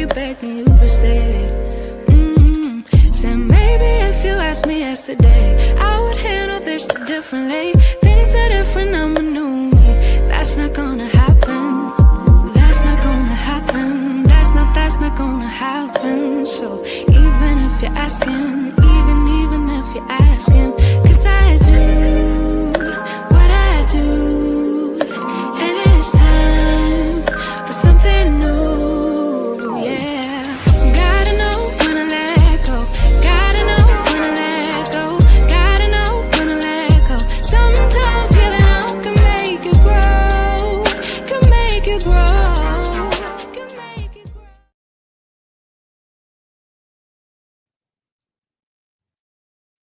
you back, then you would stay. Said maybe if you asked me yesterday, I would handle this differently. Things are different, I'm a new me. That's not gonna happen. That's not gonna happen. That's not gonna happen. So even if you're asking, even if you're asking, 'cause I do what I do, and it's time for something new, yeah. Gotta know when to let go. Gotta know when to let go. Gotta know when to let go. Sometimes healing up can make you grow. Can make you grow. Can make you grow.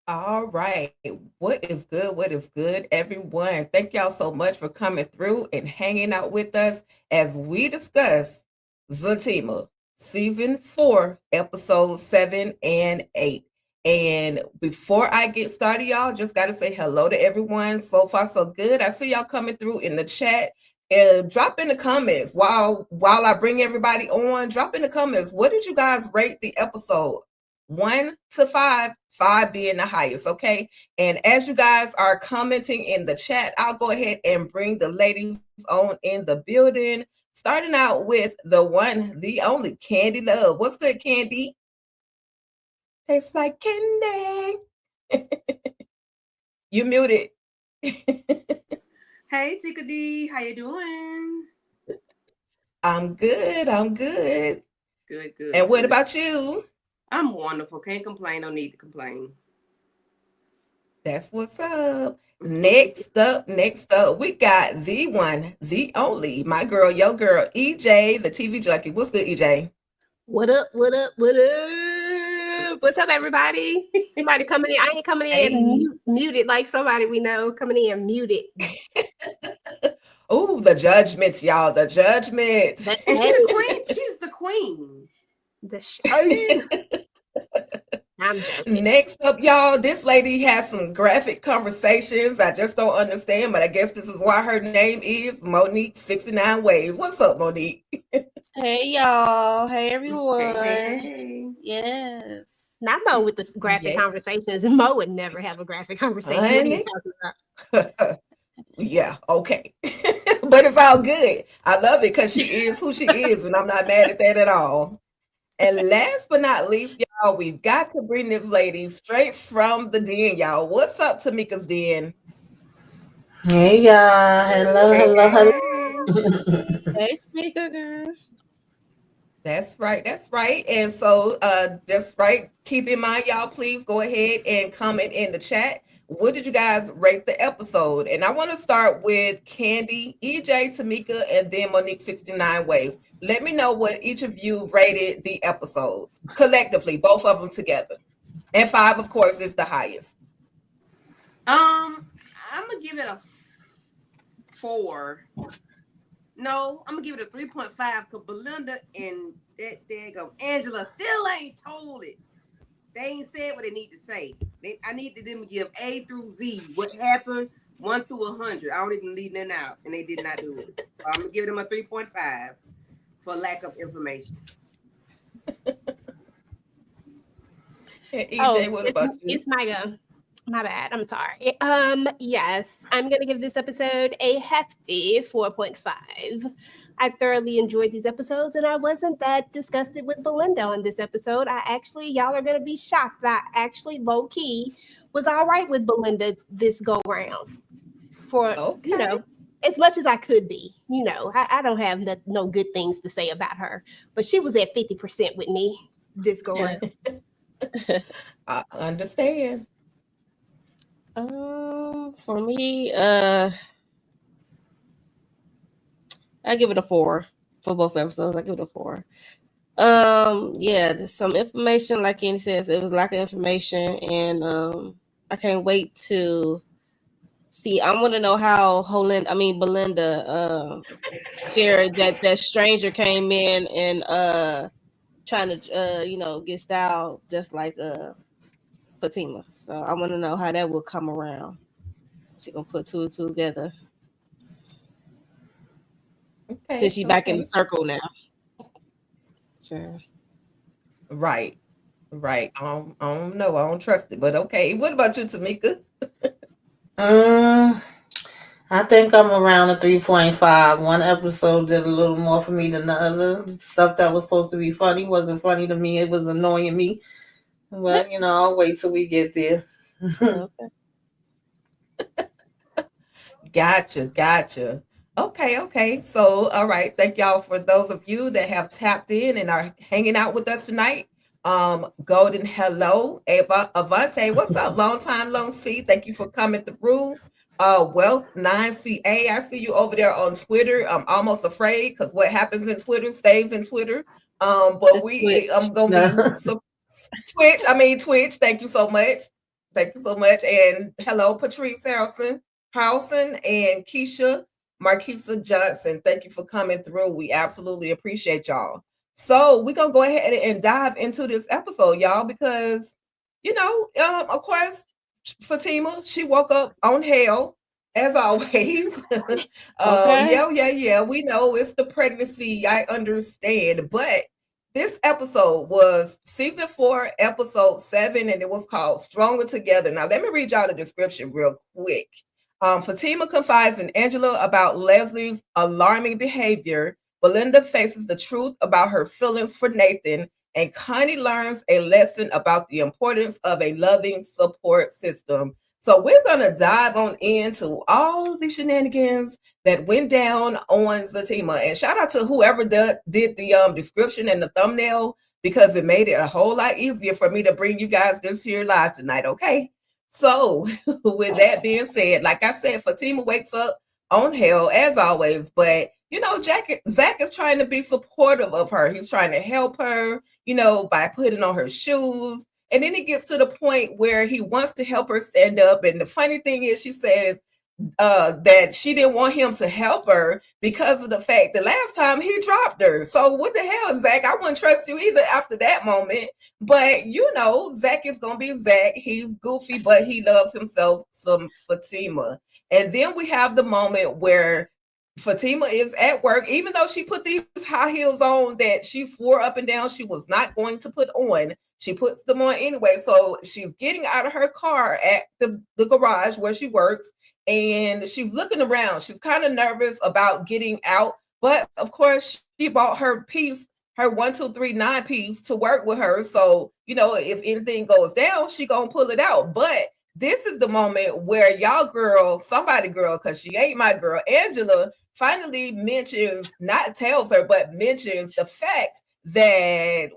All right. What is good? What is good, everyone? Thank y'all so much for coming through and hanging out with us as we discuss Zatima, season 4, episodes 7 and 8. And before I get started, y'all, just got to say hello to everyone. So far, so good. I see y'all coming through in the chat. Drop in the comments while I bring everybody on. Drop in the comments. What did you guys rate the episode? 1 to 5, 5 being the highest, okay? And as you guys are commenting in the chat, I'll go ahead and bring the ladies on in the building, starting out with the one, the only, Candy Love. What's good, Candy? Tastes like candy. You muted. Hey, Tika D, how you doing? I'm good. Good. And what about you? I'm wonderful. Can't complain. No need to complain. That's what's up. Next up, we got the one, the only, my girl, your girl, EJ, the TV junkie. What's good, EJ? What up? What's up, everybody? Somebody coming in. I ain't coming in muted like somebody we know coming in muted. Oh, the judgment, y'all. The judgment. And she's the queen. She's the queen. I'm joking. Next up, y'all, this lady has some graphic conversations. I just don't understand, but I guess this is why her name is Monique 69 Ways. What's up, Monique? Hey, y'all. Hey, everyone. Hey. Yes. Not Mo with the graphic conversations. Mo would never have a graphic conversation. What are you talking about? Yeah, okay. But it's all good. I love it because she is who she is, and I'm not mad at that at all. And last but not least, y'all, we've got to bring this lady straight from the den, y'all. What's up, Tamika's den? Hey, y'all. Hello. Hey, Tamika, girl. That's right. And so just right, keep in mind, y'all, please go ahead and comment in the chat. What did you guys rate the episode? And I want to start with Candy, EJ, Tamika, and then Monique 69 Ways. Let me know what each of you rated the episode collectively, both of them together. And 5, of course, is the highest. I'm gonna give it a 4. No, I'm gonna give it a 3.5 because Belinda and that daggone Angela still ain't told it. They ain't said what they need to say. I needed them to give A through Z. What happened 1 through 100. I don't even leave nothing out, and they did not do it. So I'm gonna give them a 3.5 for lack of information. EJ, what about you? It's my go. My bad. I'm sorry. Yes, I'm gonna give this episode a hefty 4.5. I thoroughly enjoyed these episodes, and I wasn't that disgusted with Belinda on this episode. Y'all are gonna be shocked that I actually low key was all right with Belinda this go round. As much as I could be. I don't have no good things to say about her, but she was at 50% with me this go round. I understand. For me, I give it a 4 for both episodes. I give it a 4. Yeah, there's some information, like Kenny says, it was lack of information, and I can't wait to see. I want to know how Belinda shared that stranger came in and trying to get style just like Fatima. So I want to know how that will come around. She gonna put 2 and 2 together. Okay, since she's back in the circle now. Sure. Right. Right. I don't know. I don't trust it. But okay. What about you, Tamika? Um, I think I'm around a 3.5. One episode did a little more for me than the other. Stuff that was supposed to be funny wasn't funny to me. It was annoying me. But I'll wait till we get there. Okay. Gotcha, gotcha. Okay, okay. So, all right. Thank y'all for those of you that have tapped in and are hanging out with us tonight. Golden hello, Ava Avante. What's up? Long time, long see. Thank you for coming through. Wealth 9CA. I see you over there on Twitter. I'm almost afraid because what happens in Twitter stays in Twitter. But It's Twitch. I'm gonna be No. Twitch. Thank you so much. Thank you so much. And hello, Patrice Harrelson and Keisha Marquisa Johnson. Thank you for coming through. We absolutely appreciate y'all. So we're gonna go ahead and dive into this episode, y'all, because of course, Fatima, she woke up on hell as always. Okay. Yeah. We know it's the pregnancy. I understand, but this episode was season 4, episode 7, and it was called Stronger Together. Now, let me read y'all the description real quick. Fatima confides in Angela about Leslie's alarming behavior. Belinda faces the truth about her feelings for Nathan, and Connie learns a lesson about the importance of a loving support system. So we're going to dive on into all the shenanigans that went down on Zatima. And shout out to whoever did the description and the thumbnail, because it made it a whole lot easier for me to bring you guys this here live tonight, okay? So, with that being said, like I said, Fatima wakes up on hell as always, but Zach is trying to be supportive of her. He's trying to help her, by putting on her shoes. And then it gets to the point where he wants to help her stand up. And the funny thing is, she says that she didn't want him to help her because of the fact the last time he dropped her. So what the hell, Zach? I wouldn't trust you either after that moment. But Zach is gonna be Zach. He's goofy, but he loves himself some Fatima. And then we have the moment where Fatima is at work, even though she put these high heels on that she swore up and down she was not going to put on. She puts them on anyway. So she's getting out of her car at the garage where she works, and she's looking around. She's kind of nervous about getting out, but of course she bought her piece, her 1239 piece, to work with her. So if anything goes down, she gonna pull it out. But this is the moment where y'all girl, somebody girl, because she ain't my girl, Angela, finally tells her, but mentions the fact that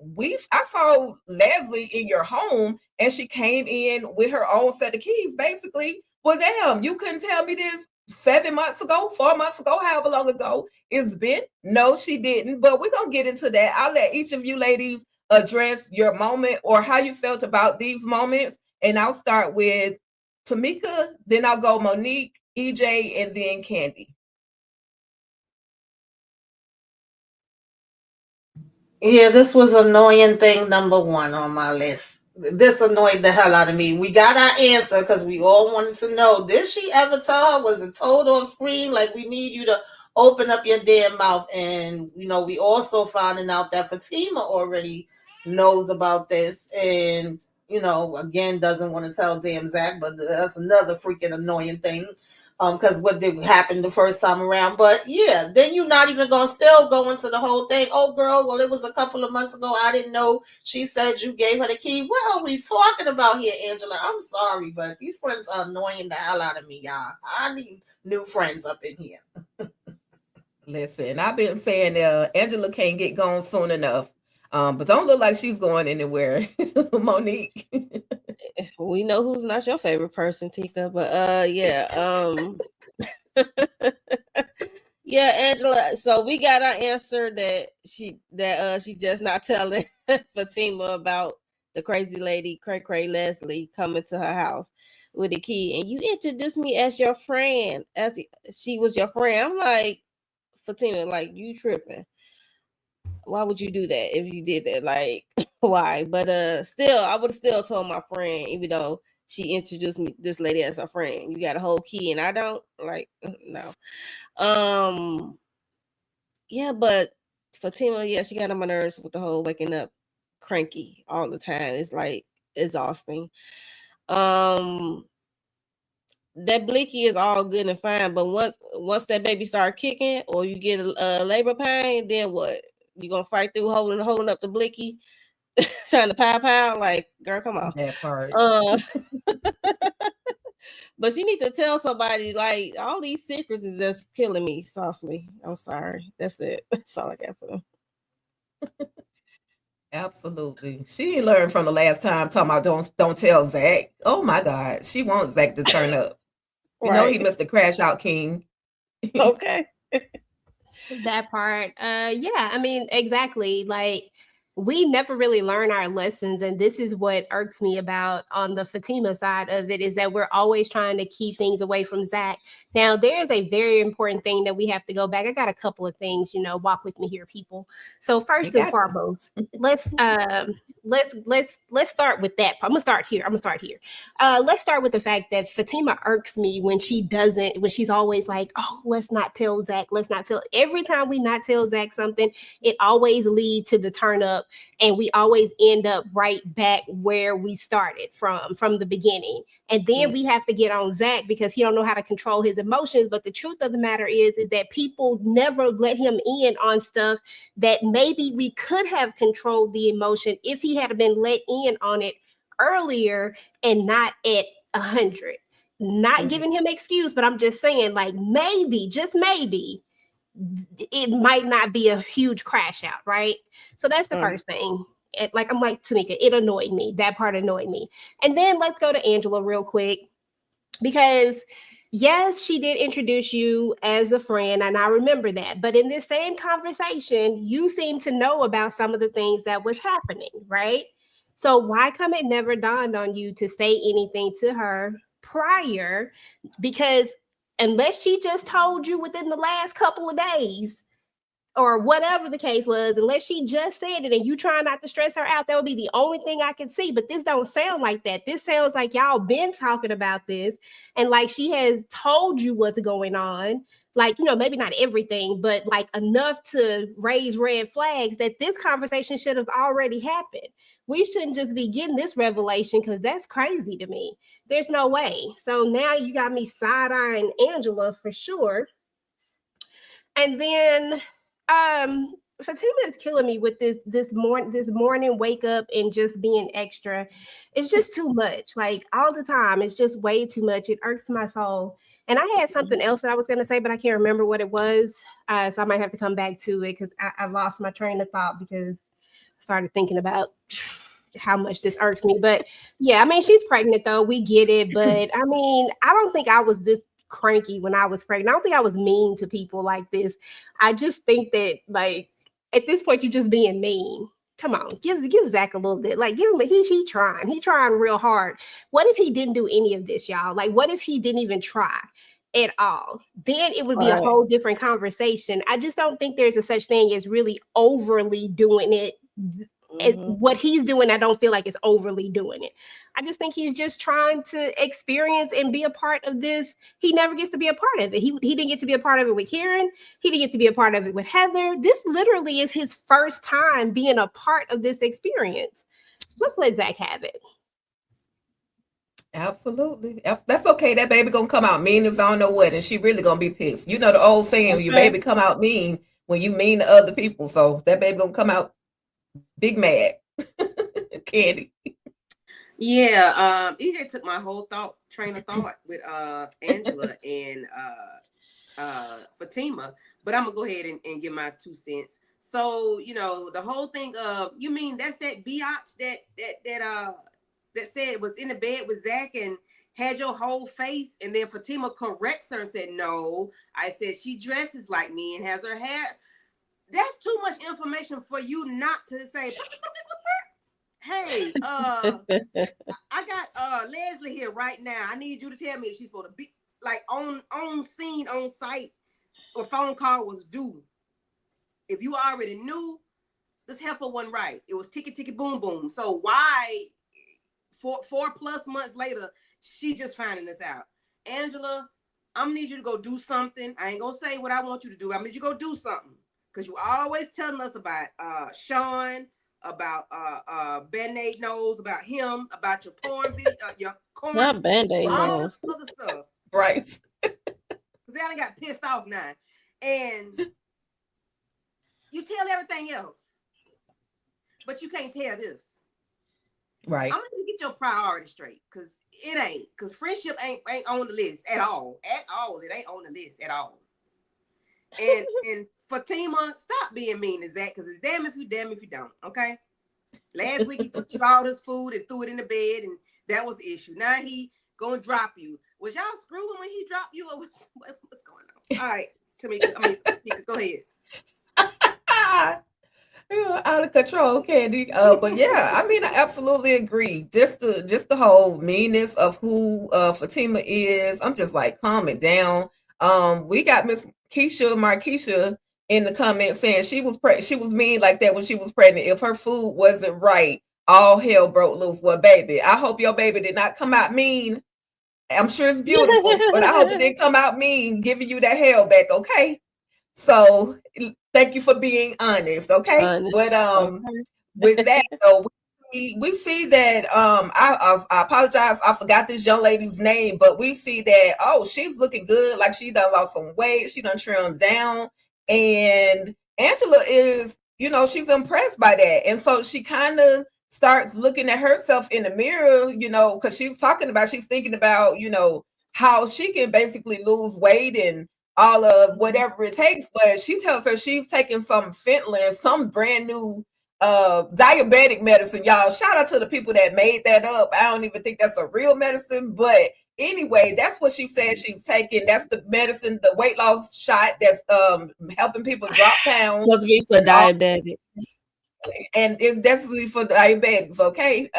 I saw Leslie in your home and she came in with her own set of keys, basically. Well, damn, you couldn't tell me this 7 months ago, 4 months ago, however long ago it's been. No, she didn't. But we're going to get into that. I'll let each of you ladies address your moment or how you felt about these moments. And I'll start with Tamika, then I'll go Monique, EJ, and then Candy. Yeah, this was annoying thing number 1 on my list. This annoyed the hell out of me. We got our answer because we all wanted to know, did she ever tell her? Was it told off screen? Like, we need you to open up your damn mouth. And, we also finding out that Fatima already knows about this. And, again, doesn't want to tell damn Zach, but that's another freaking annoying thing. Because what did happen the first time around. But yeah, then you're not even gonna still go into the whole thing. Oh girl, well, it was a couple of months ago. I didn't know. She said you gave her the key. What are we talking about here, Angela? I'm sorry, but these friends are annoying the hell out of me, y'all. I need new friends up in here. Listen, I've been saying Angela can't get gone soon enough. But don't look like she's going anywhere. Monique. We know who's not your favorite person, Tika, but yeah. Yeah, Angela. So we got our answer that she just not telling Fatima about the crazy lady, Cray Leslie, coming to her house with a key. And you introduced me as your friend, as she was your friend. I'm like, Fatima, like, you tripping. Why would you do that if you did that? Like, why? But still, I would have still told my friend, even though she introduced me this lady as a friend. You got a whole key and I don't, like, no. Yeah, but Fatima, yeah, she got on my nerves with the whole waking up cranky all the time. It's like exhausting. That blicky is all good and fine, but once that baby start kicking or you get a labor pain, then what? You gonna fight through holding up the blicky, trying to pow? Like, girl, come on. That part. But you need to tell somebody, like, all these secrets is just killing me softly. I'm sorry. That's it. That's all I got for them. Absolutely. She learned from the last time talking about don't tell Zach. Oh my God. She wants Zach to turn up. You know he Right. missed the crash out king. Okay. That part. Yeah, I mean, exactly. Like, we never really learn our lessons, and this is what irks me about on the Fatima side of it, is that we're always trying to keep things away from Zach. Now, there's a very important thing that we have to go back. I got a couple of things, walk with me here, people. So We first and got you. foremost, let's start with that. I'm gonna start here. Let's start with the fact that Fatima irks me when she's always like, oh, let's not tell Zach, let's not tell. Every time we not tell Zach something, it always leads to the turn up, and we always end up right back where we started from the beginning. And then we have to get on Zach because he don't know how to control his emotions. But the truth of the matter is that people never let him in on stuff that maybe we could have controlled the emotion if he had been let in on it earlier and not at 100. Not giving him excuse, but I'm just saying, like, maybe, just maybe, it might not be a huge crash out, right? So that's the first thing. I'm like Tanika, it annoyed me. That part annoyed me. And then let's go to Angela real quick, because yes, she did introduce you as a friend, and I remember that. But in this same conversation, you seem to know about some of the things that was happening, right? So why come it never dawned on you to say anything to her prior? Because unless she just told you within the last couple of days, or whatever the case was, unless she just said it and you try not to stress her out, that would be the only thing I could see. But this don't sound like that. This sounds like y'all been talking about this, and like she has told you what's going on. Like, maybe not everything, but like enough to raise red flags that this conversation should have already happened. We shouldn't just be getting this revelation, because that's crazy to me. There's no way. So now you got me side-eyeing Angela for sure. And then Fatima is killing me with this morning wake up and just being extra. It's just too much. Like, all the time, it's just way too much. It irks my soul. And I had something else that I was going to say, but I can't remember what it was. So I might have to come back to it, because I lost my train of thought because I started thinking about how much this irks me. But yeah, I mean, she's pregnant though. We get it. But I mean, I don't think I was this cranky when I was pregnant. I don't think I was mean to people like this. I just think that, like, at this point, you're just being mean. Come on, give Zach a little bit. Like, give him he trying real hard. What if he didn't do any of this, y'all? Like, what if he didn't even try at all? Then it would be a whole different conversation. I just don't think there's a such thing as really overly doing it. What he's doing, I don't feel like it's overly doing it. I just think he's just trying to experience and be a part of this. He never gets to be a part of it. He didn't get to be a part of it with Karen. He didn't get to be a part of it with Heather. This literally is his first time being a part of this experience. Let's let Zach have it. Absolutely. That's okay. That baby gonna come out mean as I don't know what, and she really gonna be pissed. You know the old saying, your baby come out mean when you mean to other people. So that baby gonna come out big mad. Candy. Yeah, EJ took my whole train of thought with Angela and Fatima, but I'm gonna go ahead and give my 2 cents. So, the whole thing of, you mean that's that biatch that said was in the bed with Zach and had your whole face, and then Fatima corrects her and said, no, I said she dresses like me and has her hair. That's too much information for you not to say. Hey, I got Leslie here right now. I need you to tell me if she's supposed to be like on scene, on site, or phone call was due. If you already knew, this heifer wasn't right. It was ticky ticky boom boom. So why 4+ months later she just finding this out? Angela, I'm gonna need you to go do something. I ain't gonna say what I want you to do. I'm gonna need you to go do something, because you always telling us about Sean, about Band-Aid nose, about him, about your porn video, your corn, Not Band-Aid all nose. this other stuff. Right. Because I done got pissed off now. And you tell everything else, but you can't tell this. Right. I'm gonna get your priority straight, because it ain't. Because friendship ain't on the list at all. At all. It ain't on the list at all. And Fatima, stop being mean to Zach, because it's damn if you don't, okay? Last week he took you all his food and threw it in the bed, and that was the issue. Now he gonna drop you. Was y'all screwing when he dropped you, or what's going on? All right, Tamika, go ahead. Out of control, Candy. But yeah, I mean, I absolutely agree. Just the whole meanness of who Fatima is. I'm just like, calm it down. We got Miss Markeisha in the comments saying she was mean like that when she was pregnant. If her food wasn't right, all hell broke loose. Well, baby, I hope your baby did not come out mean. I'm sure it's beautiful, but I hope it didn't come out mean, giving you that hell back. Okay. So thank you for being honest, okay? But Okay. with that though, we see that I apologize, I forgot this young lady's name, but we see that she's looking good, like she done lost some weight, she done trimmed down, and Angela is, she's impressed by that, and so she kind of starts looking at herself in the mirror, because she's thinking about, how she can basically lose weight and all of whatever it takes, but she tells her she's taking some fentanyl, some brand new diabetic medicine. Y'all, shout out to the people that made that up. I don't even think that's a real medicine, but anyway, that's what she said she's taking. That's the medicine, the weight loss shot that's helping people drop pounds. Supposed to be for diabetic. And it's definitely for diabetics, okay?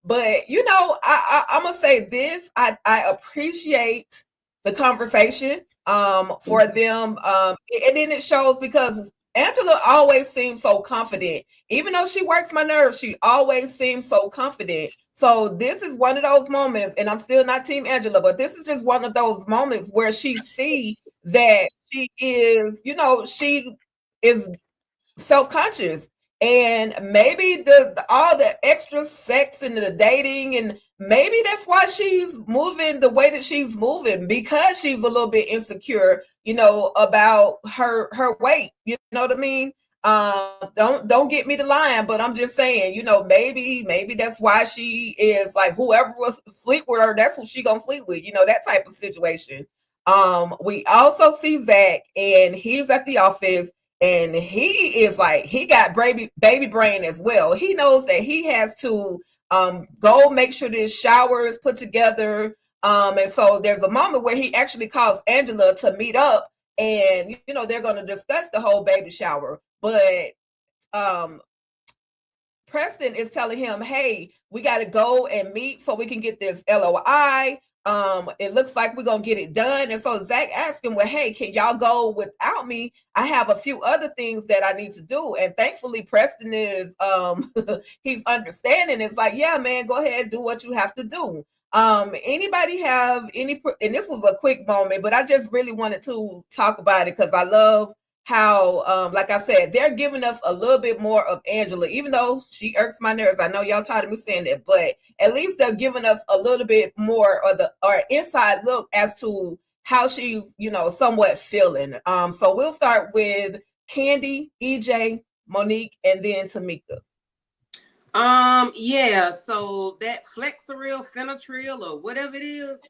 But I'm gonna say this. I appreciate the conversation for them. And then it shows because Angela always seems so confident. Even though she works my nerves, she always seems so confident. So this is one of those moments, and I'm still not Team Angela, but this is just one of those moments where she see that she is, she is self-conscious. And maybe all the extra sex and the dating, and maybe that's why she's moving the way that she's moving, because she's a little bit insecure, about her weight. You know what I mean? Don't get me to lying, but I'm just saying, maybe that's why she is like, whoever was sleep with her, that's who she gonna sleep with, that type of situation. We also see Zach, and he's at the office. And he is like, he got baby brain as well. He knows that he has to go make sure this shower is put together. And so there's a moment where he actually calls Angela to meet up, and they're going to discuss the whole baby shower. But Preston is telling him, hey, we got to go and meet so we can get this LOI. It looks like we're gonna get it done. And so Zach asked him, well, hey, can y'all go without me? I have a few other things that I need to do. And thankfully Preston is he's understanding. It's like, yeah, man, go ahead, do what you have to do. Anybody have any, and this was a quick moment, but I just really wanted to talk about it because I love how like I said, they're giving us a little bit more of Angela, even though she irks my nerves. I know y'all tired of me saying that, but at least they're giving us a little bit more of or inside look as to how she's, somewhat feeling. So we'll start with Candy, EJ, Monique, and then Tamika. Yeah, so that Flexeril, Fenatril, or whatever it is,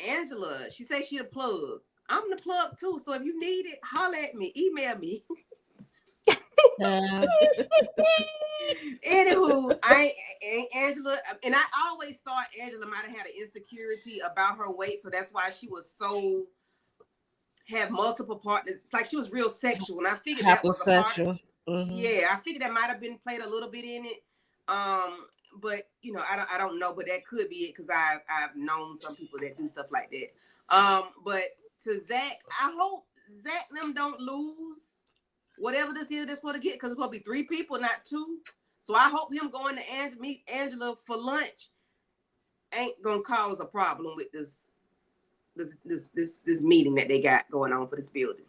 Angela, she says she the plug. I'm the plug too. So if you need it, holler at me, email me. Anywho, Angela, and I always thought Angela might have had an insecurity about her weight, so that's why she was have multiple partners. It's like she was real sexual, and I figured that was a part. Mm-hmm. Yeah, I figured that might have been played a little bit in it. But I don't know, but that could be it because I've known some people that do stuff like that. But to Zach, I hope Zach and them don't lose whatever this is they're supposed to get, because it's supposed to be 3 people, not 2. So I hope him going to meet Angela for lunch ain't gonna cause a problem with this meeting that they got going on for this building.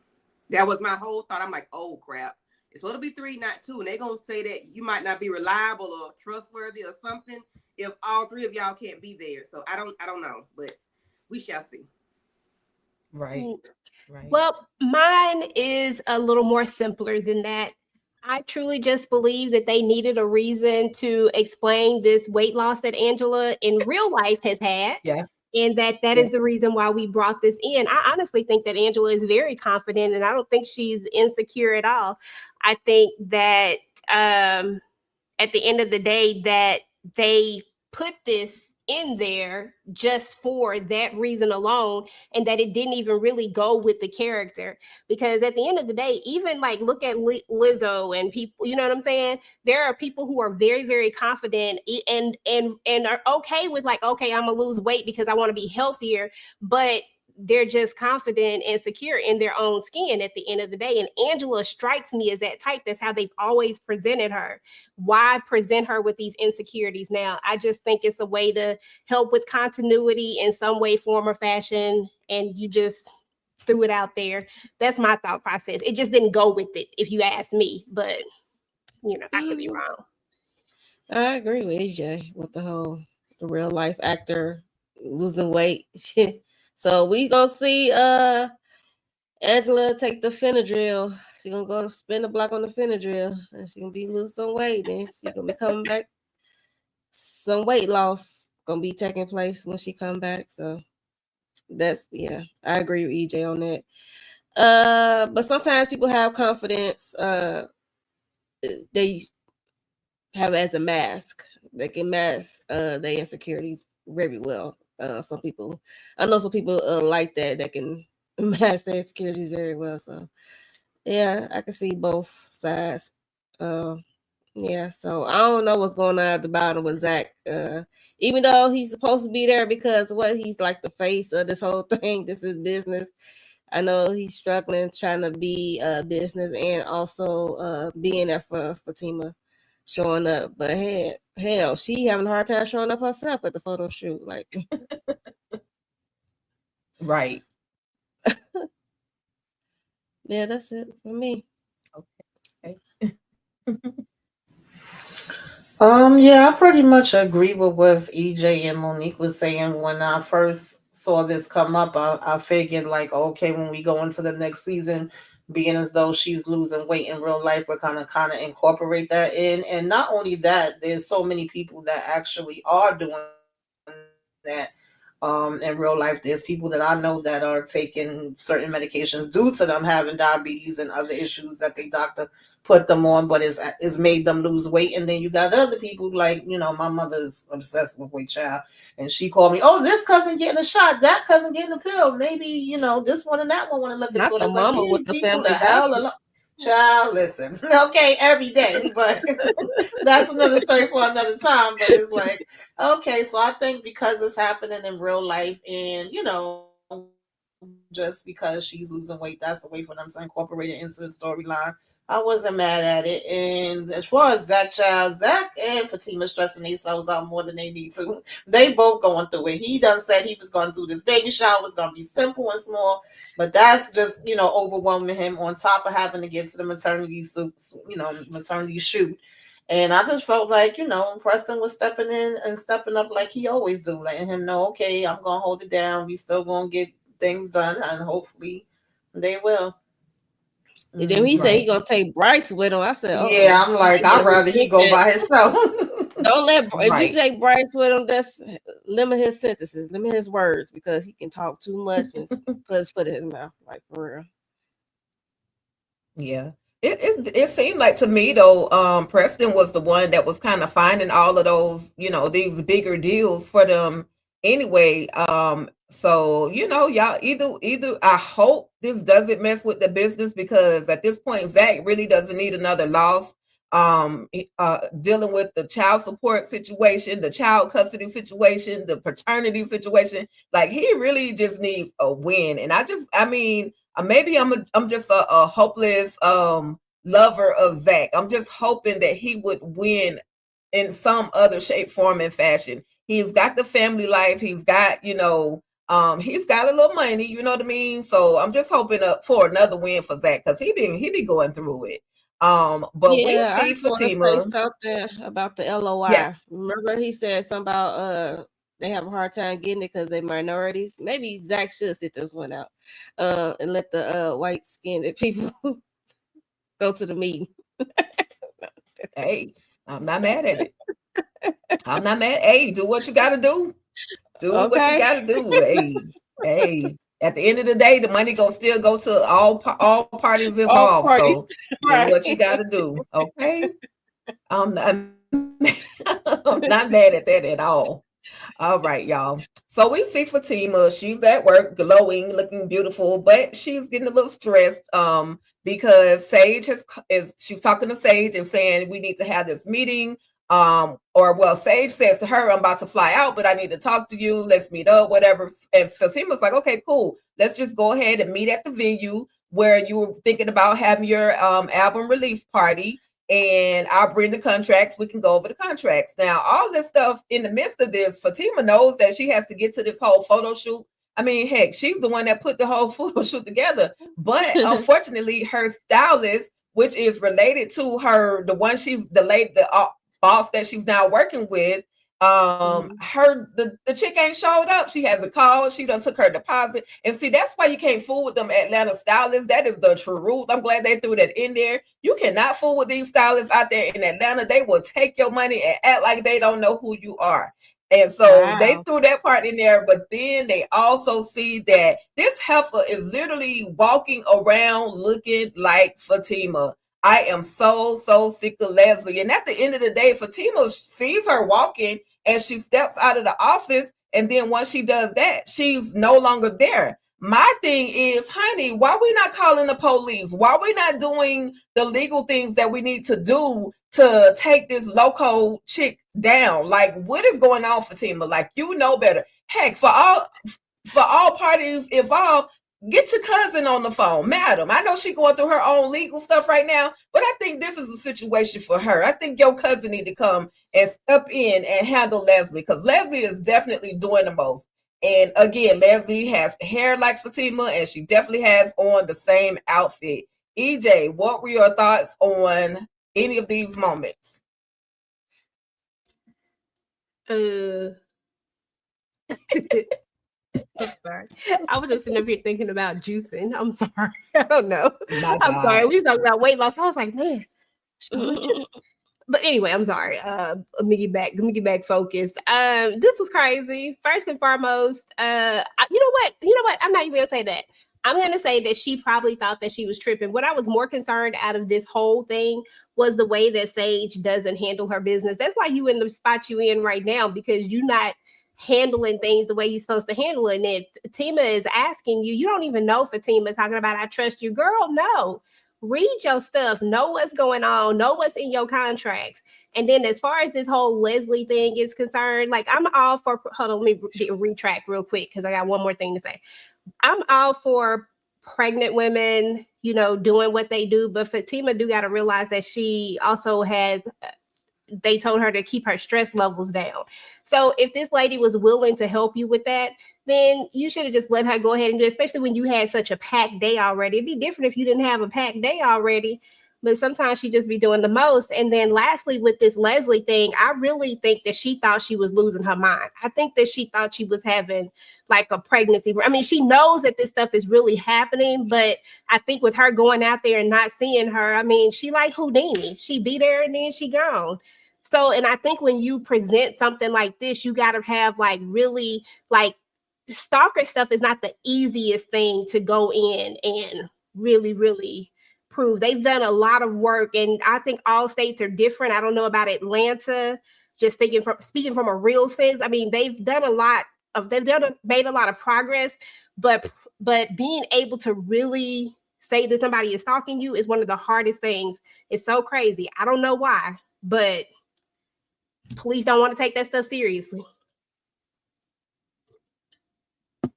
That was my whole thought. I'm like, oh crap, It's supposed to be 3, not 2. And they're gonna say that you might not be reliable or trustworthy or something if all 3 of y'all can't be there. So I don't know, but we shall see. Right. Mm. Right. Well, mine is a little more simpler than that. I truly just believe that they needed a reason to explain this weight loss that Angela in real life has had. Yeah. And that Yeah. is the reason why we brought this in. I honestly think that Angela is very confident, and I don't think she's insecure at all. I think that at the end of the day, that they put this in there just for that reason alone, and that it didn't even really go with the character. Because at the end of the day, even like look at Lizzo and people, you know what I'm saying? There are people who are very, very confident and are okay with like, okay, I'm gonna lose weight because I want to be healthier, but they're just confident and secure in their own skin at the end of the day. And Angela strikes me as that type. That's how they've always presented her. Why present her with these insecurities now? I just think it's a way to help with continuity in some way, form, or fashion. And you just threw it out there. That's my thought process. It just didn't go with it, if you ask me. But, you know, I could be wrong. I agree with AJ with the real life actor losing weight. So we gonna see Angela take the Benadryl. She gonna go to spin the block on the Benadryl, and she gonna be losing some weight. Then she gonna be coming back. Some weight loss gonna be taking place when she come back. So that's I agree with EJ on that. But sometimes people have confidence. They have it as a mask. They can mask their insecurities very well. Some people, I know some people like that can mask their insecurities very well. So yeah, I can see both sides. Yeah, so I don't know what's going on at the bottom with Zach. Even though he's supposed to be there because he's like the face of this whole thing. This is business. I know he's struggling trying to be business and also being there for Fatima showing up. But hell, she having a hard time showing up herself at the photo shoot. Like, Right. yeah, that's it for me. Okay. Yeah, I pretty much agree with what EJ and Monique was saying. When I first saw this come up, I figured like, okay, when we go into the next season, being as though she's losing weight in real life, we're kind of incorporate that in. And not only that, there's so many people that actually are doing that. In real life, there's people that I know that are taking certain medications due to them having diabetes and other issues that the doctor put them on, but it's made them lose weight. And then you got other people like, my mother's obsessed with weight, child, and she called me, oh, this cousin getting a shot, that cousin getting a pill, maybe this one and that one want to look Not into it. the It's like, mama with the people the family hell doctor. alone. Child, listen, okay, every day, but that's another story for another time. But it's like, okay, so I think because it's happening in real life, and just because she's losing weight, that's a way for them to incorporate it into the storyline. I wasn't mad at it. And as far as Zach and Fatima stressing themselves out more than they need to. They both going through it. He done said he was going to do this baby shower, was going to be simple and small, but that's just, overwhelming him on top of having to get to the maternity shoot. And I just felt like, Preston was stepping in and stepping up like he always do, letting him know, okay, I'm going to hold it down. We still going to get things done, and hopefully they will. And then he said Right. he gonna take Bryce with him. I said, Yeah, I'm like, I'd rather he go by himself. Don't let if you Right. take Bryce with him, that's limit his sentences, limit his words, because he can talk too much and put his foot in his mouth, like for real. Yeah. It seemed like to me though, Preston was the one that was kind of finding all of those, these bigger deals for them anyway. So, y'all either I hope this doesn't mess with the business, because at this point Zach really doesn't need another loss. Dealing with the child support situation, the child custody situation, the paternity situation, like he really just needs a win. And I mean, maybe I'm just a hopeless lover of Zach. I'm just hoping that he would win in some other shape, form, and fashion. He's got the family life. He's got he's got a little money. You know what I mean? So I'm just hoping for another win for Zach, because he be going through it. But we Yeah, I see just want to say Fatima. something about the Yeah, LOI. Remember, he said something about they have a hard time getting it because they're minorities. Maybe Zach should sit this one out, and let the white skinned people go to the meeting. hey, I'm not mad at it. I'm not mad. Hey, do what you got to do. Do what you Okay, got to do. Hey. At the end of the day, the money gonna still go to all parties all involved. parties, So do right? what you got to do. Okay. I'm not, I'm not mad at that at all. All right, y'all. So we see Fatima. She's at work, glowing, looking beautiful, but she's getting a little stressed. Because Sage she's talking to Sage and saying we need to have this meeting. Or well, Sage says to her, "I'm about to fly out, but I need to talk to you. Let's meet up, whatever." And Fatima's like, "Okay, cool. Let's just go ahead and meet at the venue where you were thinking about having your album release party." And I'll bring the contracts. We can go over the contracts. Now, all this stuff in the midst of this, Fatima knows that she has to get to this whole photo shoot. I mean, heck, she's the one that put the whole photo shoot together. But unfortunately, her stylist, which is related to her, the one she's the boss that she's now working with, the chick ain't showed up. She hasn't called. She done took her deposit. And see, that's why you can't fool with them Atlanta stylists. That is the truth. I'm glad they threw that in there. You cannot fool with these stylists out there in Atlanta. They will take your money and act like they don't know who you are. And so they Wow. threw that part in there, but then they also see that this heifer is literally walking around looking like Fatima. I am so sick of Leslie. And at the end of the day, Fatima sees her walking and she steps out of the office. And then once she does that, she's no longer there. My thing is, honey, why we not calling the police? Why we not doing the legal things that we need to do to take this loco chick down? Like, what is going on, Fatima? Like, you know better. Heck, for all parties involved, get your cousin on the phone, madam. I know she's going through her own legal stuff right now, but I think this is a situation for her. I think your cousin need to come and step in and handle Leslie, because Leslie is definitely doing the most. And again, Leslie has hair like Fatima, and she definitely has on the same outfit. EJ, what were your thoughts on any of these moments? I'm sorry. I was just sitting up here thinking about juicing. I'm sorry. I don't know. My I'm sorry. God. We was talking about weight loss. I was like, man, she gonna juice. But anyway, I'm sorry. Let me get back focused. This was crazy. First and foremost, you know what? You know what? I'm not even gonna say that. I'm gonna say that she probably thought that she was tripping. What I was more concerned out of this whole thing was the way that Sage doesn't handle her business. That's why you in the spot you in right now, because you're not handling things the way you're supposed to handle it. And if Fatima is asking you, you don't even know Fatima is talking about, I trust you. Girl, no. Read your stuff, know what's going on, know what's in your contracts. And then as far as this whole Leslie thing is concerned, like I'm all for, hold on, let me retract real quick because I got one more thing to say. I'm all for pregnant women, you know, doing what they do, but Fatima do got to realize that she also has, they told her to keep her stress levels down. So if this lady was willing to help you with that, then you should have just let her go ahead and do it, especially when you had such a packed day already. It'd be different if you didn't have a packed day already, but sometimes she just be doing the most. And then lastly, with this Leslie thing, I really think that she thought she was losing her mind. I think that she thought she was having like a pregnancy. I mean, she knows that this stuff is really happening, but I think with her going out there and not seeing her, I mean, she like Houdini. She be there and then she gone. So, and I think when you present something like this, you got to have like really like stalker stuff is not the easiest thing to go in and really prove. They've done a lot of work, and I think all states are different. I don't know about Atlanta. Just speaking from a real sense, I mean, they've done a lot of made a lot of progress, but being able to really say that somebody is stalking you is one of the hardest things. It's so crazy. I don't know why, but police don't want to take that stuff seriously.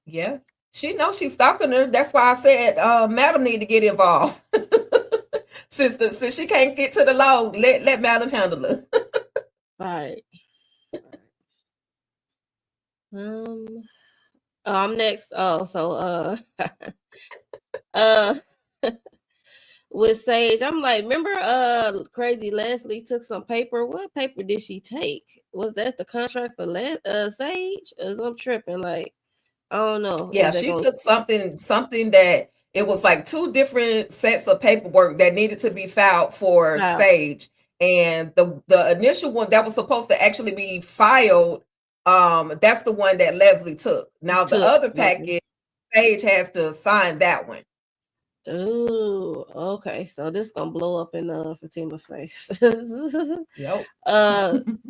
Yeah. She knows she's stalking her. That's why I said Madam need to get involved. since she can't get to the law, let Madam handle her. Right. I'm next. Oh, so uh with Sage. I'm like, remember Crazy Leslie took some paper. What paper did she take? Was that the contract for Sage? Or I'm tripping, like, I don't know. Yeah, she took something that it was like two different sets of paperwork that needed to be filed for Wow. Sage. And the initial one that was supposed to actually be filed, that's the one that Leslie took. Now the other package, Sage has to sign that one. Oh, okay. So this gonna blow up in Fatima's face. Yep.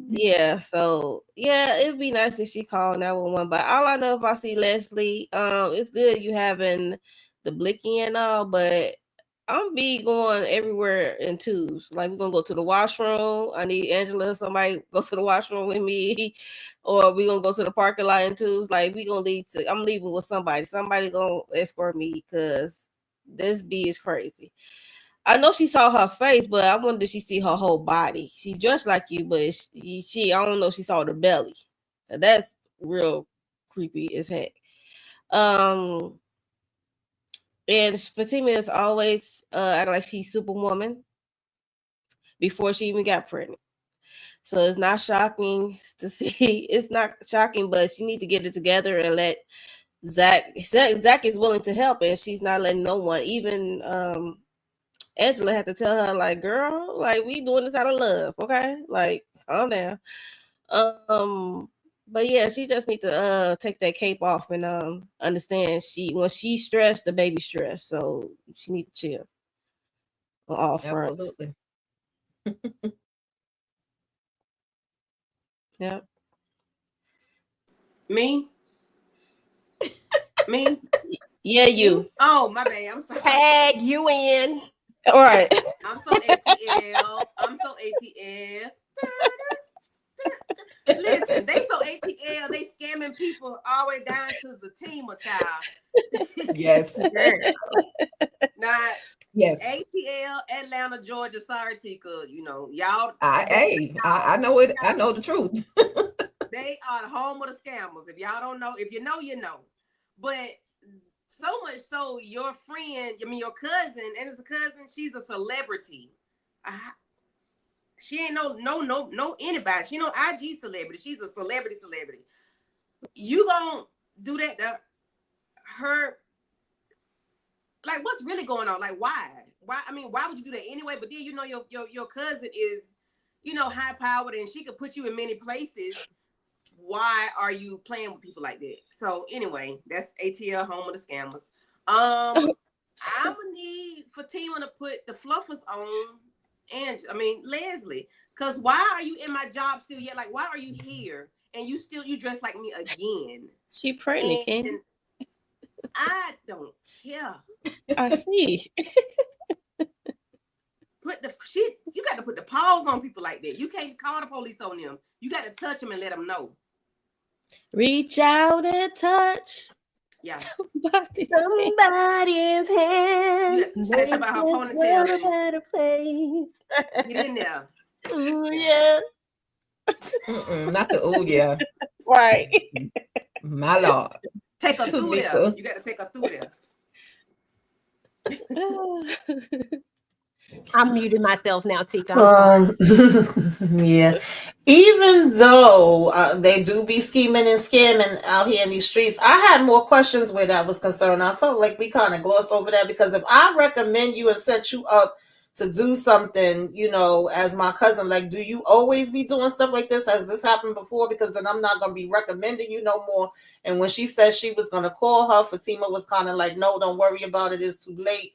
Yeah. So yeah, it'd be nice if she called 911. But all I know, if I see Leslie, it's good you having the blicky and all, but I'm be going everywhere in twos. Like, we're gonna go to the washroom. I need Angela, somebody go to the washroom with me, or we gonna go to the parking lot in twos. Like, we gonna leave. I'm leaving with somebody. Somebody gonna escort me because this bee is crazy. I know she saw her face, but I wonder did she see her whole body. She's dressed like you, but she I don't know if she saw the belly. That's real creepy as heck. And Fatima is always acting like she's Superwoman before she even got pregnant. So it's not shocking to see. It's not shocking, but she needs to get it together and let Zach is willing to help, and she's not letting no one, even Angela had to tell her, like, girl, like, we doing this out of love, okay? Like, calm down. But yeah, she just need to take that cape off and understand when she's stressed, the baby's stressed. So she need to chill on all fronts. Absolutely. Yep. Me? Me? Yeah, you. Oh, my bad. I'm sorry. Tag you in. All right. I'm so ATL. I'm so ATL. Listen, they so ATL, they scamming people all the way down to Zatima, child. Yes. Not Yes. ATL, Atlanta, Georgia. Sorry, Tika. You know, y'all. I know it. I know the truth. They are the home of the scammers. If y'all don't know, if you know, you know. But so much so, your friend, I mean, your cousin, and it's a cousin, she's a celebrity. She ain't no anybody. She no IG celebrity. She's a celebrity. You gonna do that to her? Like, what's really going on? Like, why? I mean, why would you do that anyway? But then, you know, your cousin is, you know, high powered and she could put you in many places. Why are you playing with people like that? So anyway, that's ATL, home of the scammers. I'm gonna need Fatima to put the fluffers on, and Leslie, because why are you in my job still yet? Like, why are you here and you dress like me again? She pregnant, Candy. I don't care. I see. You got to put the paws on people like that. You can't call the police on them. You got to touch them and let them know. Reach out and touch. Yeah. Somebody's hand. Make about her ponytail. A better place. Get in there. Ooh, yeah. Not the ooh, yeah. Right. My Lord. Take her through there. You got to take her through there. I'm muting myself now, Tika. Yeah. Even though they do be scheming and scamming out here in these streets, I had more questions where that was concerned. I felt like we kind of glossed over that, because if I recommend you and set you up to do something, you know, as my cousin, like, do you always be doing stuff like this? Has this happened before? Because then I'm not going to be recommending you no more. And when she said she was going to call her, Fatima was kind of like, no, don't worry about it. It's too late.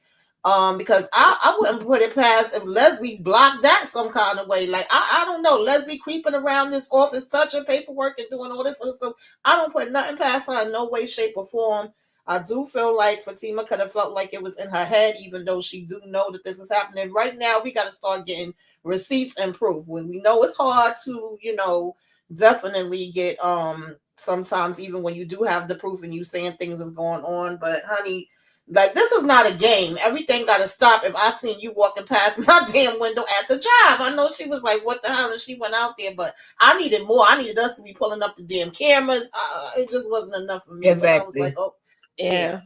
Because I wouldn't put it past if Leslie blocked that some kind of way. Like, I don't know, Leslie creeping around this office, touching paperwork and doing all this other stuff. I don't put nothing past her in no way, shape, or form. I do feel like Fatima could have felt like it was in her head, even though she do know that this is happening. Right now, we got to start getting receipts and proof. When we know it's hard to, you know, definitely get, sometimes even when you do have the proof and you saying things is going on. But honey, like, this is not a game. Everything got to stop if I seen you walking past my damn window at the job. I know she was like, what the hell? And she went out there, but I needed more. I needed us to be pulling up the damn cameras. It just wasn't enough for me. Exactly. I was like, oh, yeah.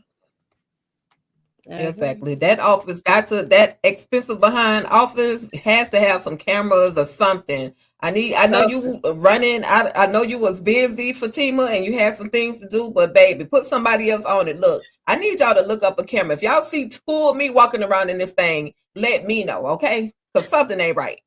Exactly. That office got to that expensive behind office has to have some cameras or something. I know you running. I know you was busy, Fatima, and you had some things to do, but baby, put somebody else on it. Look, I need y'all to look up a camera. If y'all see two of me walking around in this thing, let me know, okay? Because something ain't right.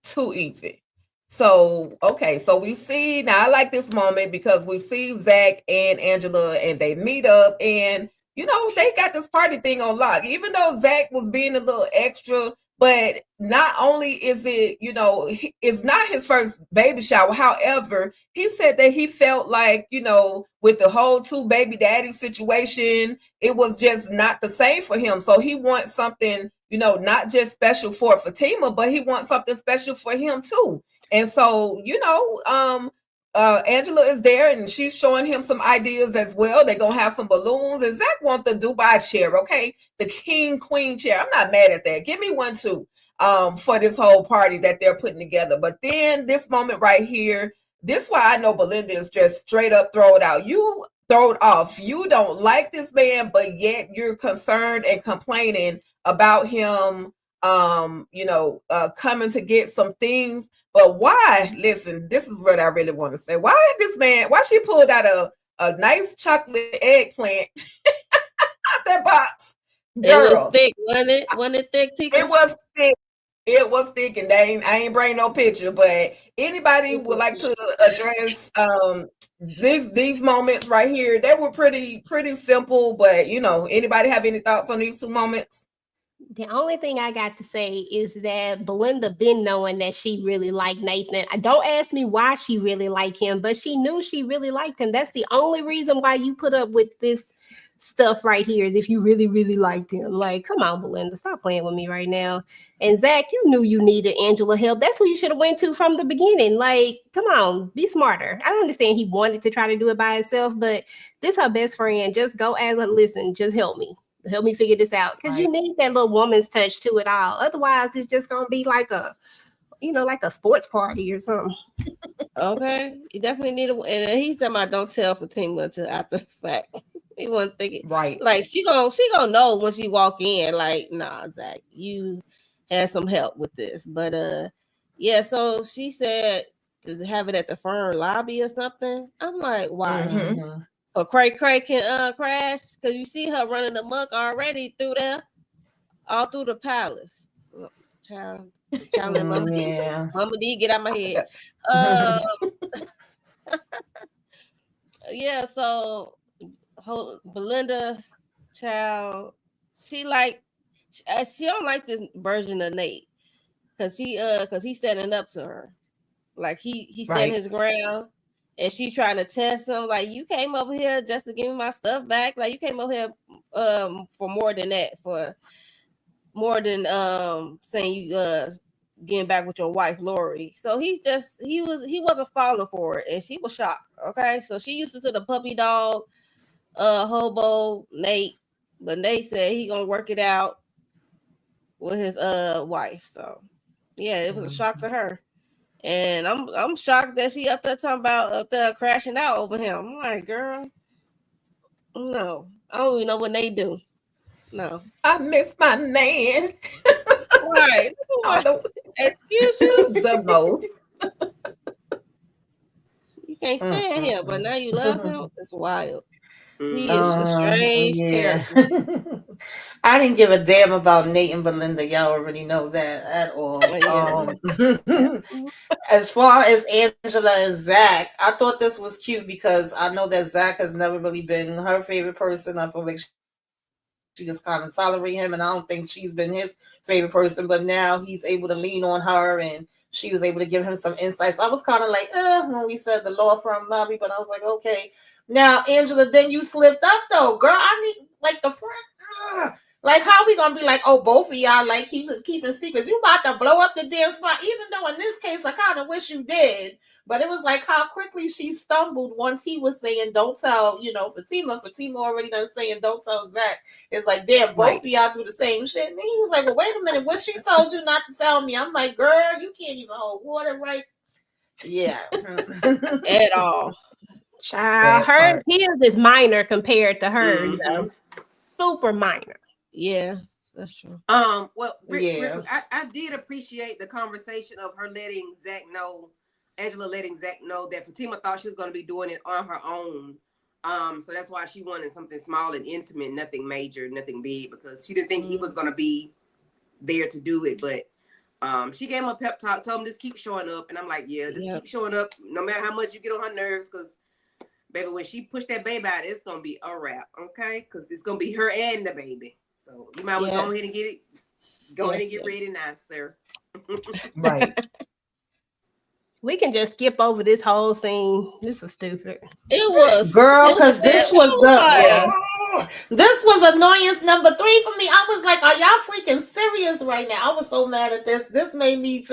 Too easy. So, okay, so we see now I like this moment because we see Zach and Angela and they meet up and they got this party thing on lock. Even though Zach was being a little extra, but not only is it, it's not his first baby shower. However, he said that he felt like, with the whole two baby daddy situation, it was just not the same for him. So he wants something, not just special for Fatima, but he wants something special for him too. And so, Angela is there and she's showing him some ideas as well. They're gonna have some balloons, and Zach wants the Dubai chair, okay? The king queen chair. I'm not mad at that. Give me one too, for this whole party that they're putting together. But then this moment right here, this why I know Belinda is just straight up throw it out. You throw it off. You don't like this man, but yet you're concerned and complaining about him coming to get some things. But why? Listen, this is what I really want to say. Why she pulled out a nice chocolate eggplant out that box? Girl. It was thick, wasn't it? Wasn't it thick, Tika? It was thick. It was thick, and I ain't bring no picture. But anybody would like to address these moments right here? They were pretty simple, but anybody have any thoughts on these two moments? The only thing I got to say is that Belinda been knowing that she really liked Nathan. Don't ask me why she really liked him, but she knew she really liked him. That's the only reason why you put up with this stuff right here, is if you really, really liked him. Like, come on, Belinda, stop playing with me right now. And Zach, you knew you needed Angela help. That's who you should have went to from the beginning. Like, come on, be smarter. I understand he wanted to try to do it by himself, but this her best friend. Just go as a listen, just help me figure this out, because you need that little woman's touch to it all. Otherwise it's just gonna be like a sports party or something. Okay, you definitely need a, and he's talking about don't tell Fatima until after the fact. He wasn't thinking like she gonna know when she walk in, like, nah, Zach, you had some help with this. But yeah, so she said to have it at the firm lobby or something. I'm like, why? Mm-hmm. Or Cray can crash, because you see her running amok already through there, all through the palace. Child and Mama D. Mama D, get out my head. Yeah, so Belinda, child, she don't like this version of Nate, because he's standing up to her, like he standing his ground. And she trying to test him, like, you came over here just to give me my stuff back. Like, you came over here for more than that, for more than saying you getting back with your wife, Lori. So he wasn't falling for it, and she was shocked. Okay, so she used to the puppy dog, hobo Nate, but Nate said he gonna work it out with his wife. So yeah, it was a shock to her. And I'm shocked that she up there talking about up there crashing out over him. I'm like, girl, no, I don't even know what they do. No, I miss my man. Right? Excuse you, the most. You can't stand him, but now you love him. It's wild. He is a strange character. I didn't give a damn about Nate and Belinda. Y'all already know that at all. As far as Angela and Zach, I thought this was cute because I know that Zach has never really been her favorite person. I feel like she just kind of tolerate him, and I don't think she's been his favorite person. But now he's able to lean on her, and she was able to give him some insights. I was kind of like, when we said the law firm lobby, but I was like, okay. Now, Angela, then you slipped up though, girl. I need like the front. Like, how we gonna be like, oh, both of y'all like keeping secrets? You about to blow up the damn spot? Even though in this case, I kind of wish you did. But it was like how quickly she stumbled once he was saying, "Don't tell," Fatima. Fatima already done saying, "Don't tell Zach." It's like, damn, both of y'all do the same shit. And he was like, "Well, wait a minute. What she told you not to tell me?" I'm like, "Girl, you can't even hold water, right?" Yeah, at all. Child, his is minor compared to her. super minor. Yeah, that's true. Well, Yeah. I did appreciate the conversation of her letting Zach know, Angela letting Zach know that Fatima thought she was going to be doing it on her own. So that's why she wanted something small and intimate, nothing major, nothing big, because she didn't think he was going to be there to do it. But she gave him a pep talk, told him just keep showing up, and I'm like, yeah, just keep showing up, no matter how much you get on her nerves, because baby, when she pushed that baby out, it's gonna be a wrap, okay? Because it's gonna be her and the baby. So you might well go ahead and get it. Go ahead and get ready now, sir. Right. We can just skip over this whole scene. This is stupid. It was, Girl, because this was Yeah. this was annoyance number 3 for me. I was like, are y'all freaking serious right now? I was so mad at this. This made me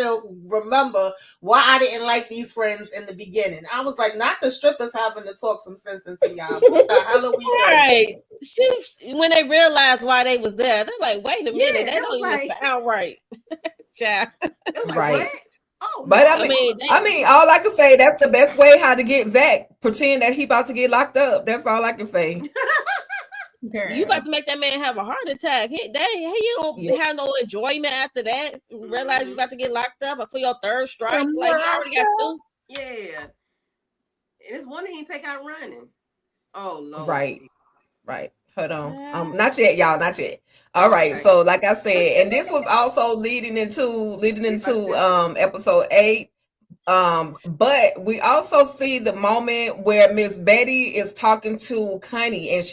remember why I didn't like these friends in the beginning. I was like, not the strippers having to talk some sense into y'all. What the hell are we doing? right. When they realized why they was there, they're like, wait a minute, that don't even sound right. Child. It was like, Right. what? Oh, But no. I mean, all I can say, that's the best way how to get Zach. Pretend that he about to get locked up. That's all I can say. You about to make that man have a heart attack. He don't have no enjoyment after that. Realize you about to get locked up for your third strike. Like, you already got 2. Yeah. And it's one thing he take out running. Oh, Lord. Right. Hold on. Not yet, y'all. Not yet. All right. Okay. So, like I said, and this was also leading into episode 8. But we also see the moment where Miss Betty is talking to Connie, and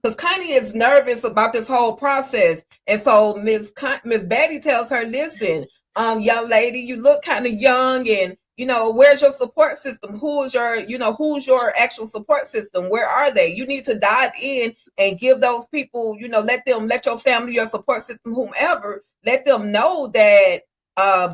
because Connie is nervous about this whole process, and so Miss Betty tells her, "Listen, young lady, you look kind of young, and where's your support system? Who's your actual support system? Where are they? You need to dive in and give those people, let your family, your support system, whomever, let them know that."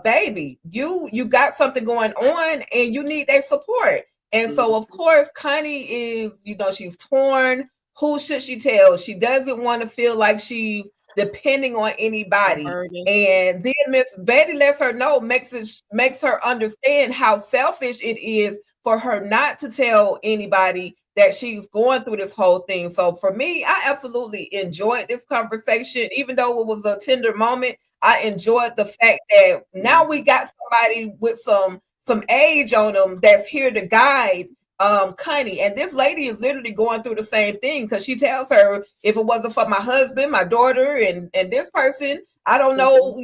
Baby, you got something going on and you need their support. And so of course Connie is, she's torn. Who should she tell? She doesn't want to feel like she's depending on anybody. And then Miss Betty lets her know, makes her understand how selfish it is for her not to tell anybody that she's going through this whole thing. So for me, I absolutely enjoyed this conversation, even though it was a tender moment. I enjoyed the fact that now we got somebody with some age on them that's here to guide Connie. And this lady is literally going through the same thing, because she tells her, if it wasn't for my husband, my daughter, and this person, I don't know,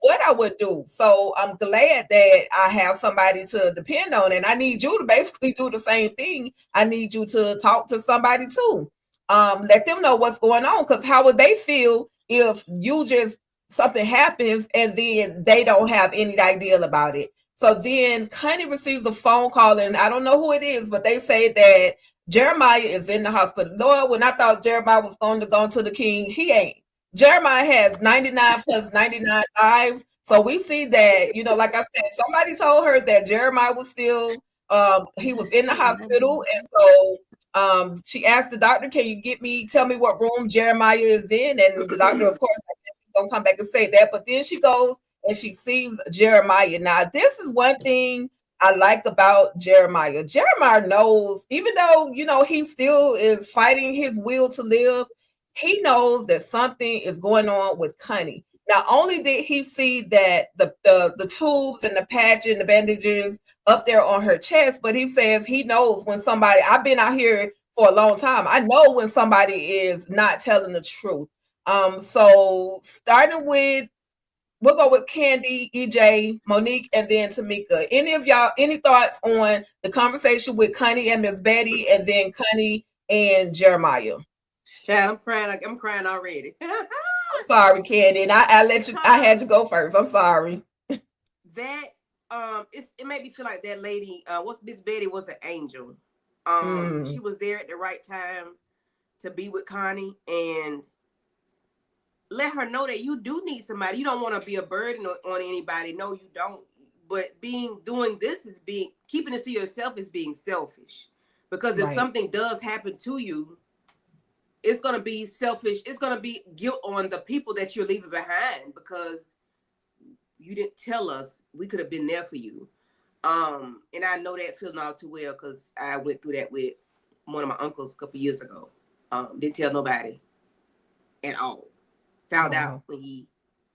what I would do. So I'm glad that I have somebody to depend on, and I need you to basically do the same thing. I need you to talk to somebody too. Let them know what's going on, because how would they feel if something happens and then they don't have any idea about it? So then Connie receives a phone call, and I don't know who it is, but they say that Jeremiah is in the hospital. Lord, when I thought Jeremiah was going to go to the king, he ain't. Jeremiah has 99 plus 99 lives. So we see that, like I said, somebody told her that Jeremiah was still, he was in the hospital. And so she asked the doctor, can you tell me what room Jeremiah is in? And the doctor, of course, gonna come back and say that. But then she goes and she sees Jeremiah. Now, this is one thing I like about Jeremiah. Jeremiah knows, even though, he still is fighting his will to live, he knows that something is going on with Connie. Not only did he see that the tubes and the patch and the bandages up there on her chest, but he says he knows when somebody, I've been out here for a long time, I know when somebody is not telling the truth. So starting with, we'll go with Candy, EJ, Monique, and then Tamika. Any thoughts on the conversation with Connie and Miss Betty, and then Connie and Jeremiah? Child, I'm crying already. I'm sorry, Candy, and I had to go first. I'm sorry. That it made me feel like that lady, Miss Betty was an angel. She was there at the right time to be with Connie and let her know that you do need somebody. You don't want to be a burden on anybody. No, you don't. But doing this is keeping it to yourself is being selfish. Because if something does happen to you, it's going to be selfish. It's going to be guilt on the people that you're leaving behind, because you didn't tell us we could have been there for you. And I know that feeling all too well, because I went through that with one of my uncles a couple years ago. Didn't tell nobody. at all. Found out Wow. when he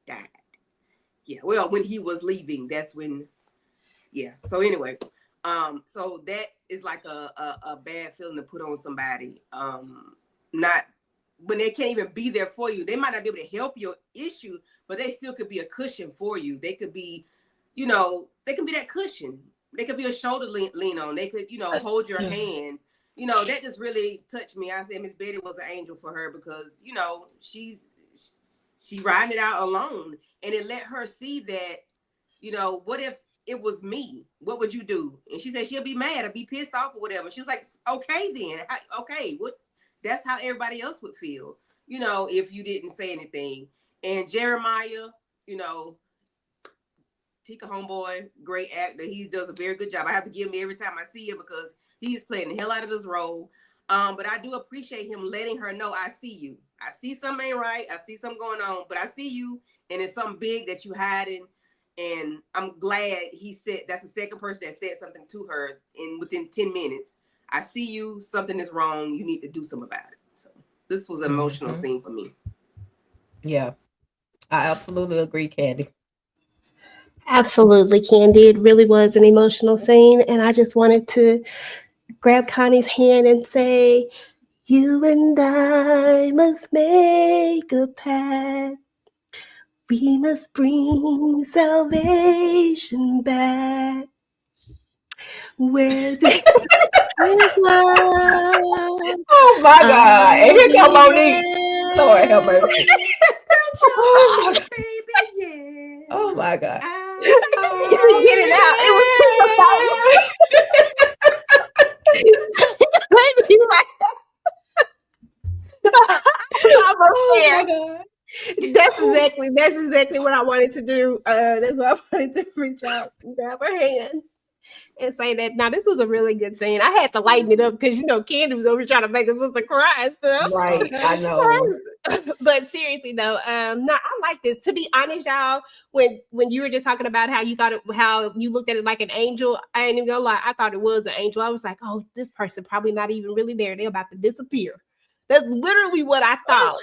died. Yeah, well, when he was leaving, that's when. Yeah. So anyway, so that is like a bad feeling to put on somebody. Not when they can't even be there for you. They might not be able to help your issue, but they still could be a cushion for you. They could be, you know, they can be that cushion. They could be a shoulder lean on. They could, you know, hold your hand. You know, that just really touched me. I said Miss Betty was an angel for her because, you know, she riding it out alone, and it let her see that, you know, what if it was me? What would you do? And she said she'll be mad or be pissed off or whatever. She was like, okay, then, okay, what? That's how everybody else would feel, you know, if you didn't say anything. And Jeremiah, you know, Tika homeboy, great actor. He does a very good job. I have to give him every time I see him because he's playing the hell out of this role. But I do appreciate him letting her know, I see you. I see something ain't right. I see something going on, but I see you, and it's something big that you hiding. And I'm glad he said that's the second person that said something to her within 10 minutes. I see you, something is wrong. You need to do something about it. So this was an emotional scene for me. Yeah, I absolutely agree, Candy. Absolutely, Candy. It really was an emotional scene. And I just wanted to grab Connie's hand and say, you and I must make a pact. We must bring salvation back. Where the It's love. Oh my God! And here come I'll be Monique. Lord have mercy. Oh, baby, yeah. Oh my God. you can get it out. It was maybe like I'm almost Oh there. my God. That's exactly what I wanted to do. That's what I wanted to reach out and grab her hand and say that. Now, this was a really good scene. I had to lighten it up because, you know, Candy was over trying to make her sister cry and stuff. Right, I know. But seriously though, no, I like this. To be honest, y'all, when you were just talking about how you thought how you looked at it like an angel, I ain't even gonna lie, I thought it was an angel. I was like, oh, this person probably not even really there. They're about to disappear. That's literally what I thought.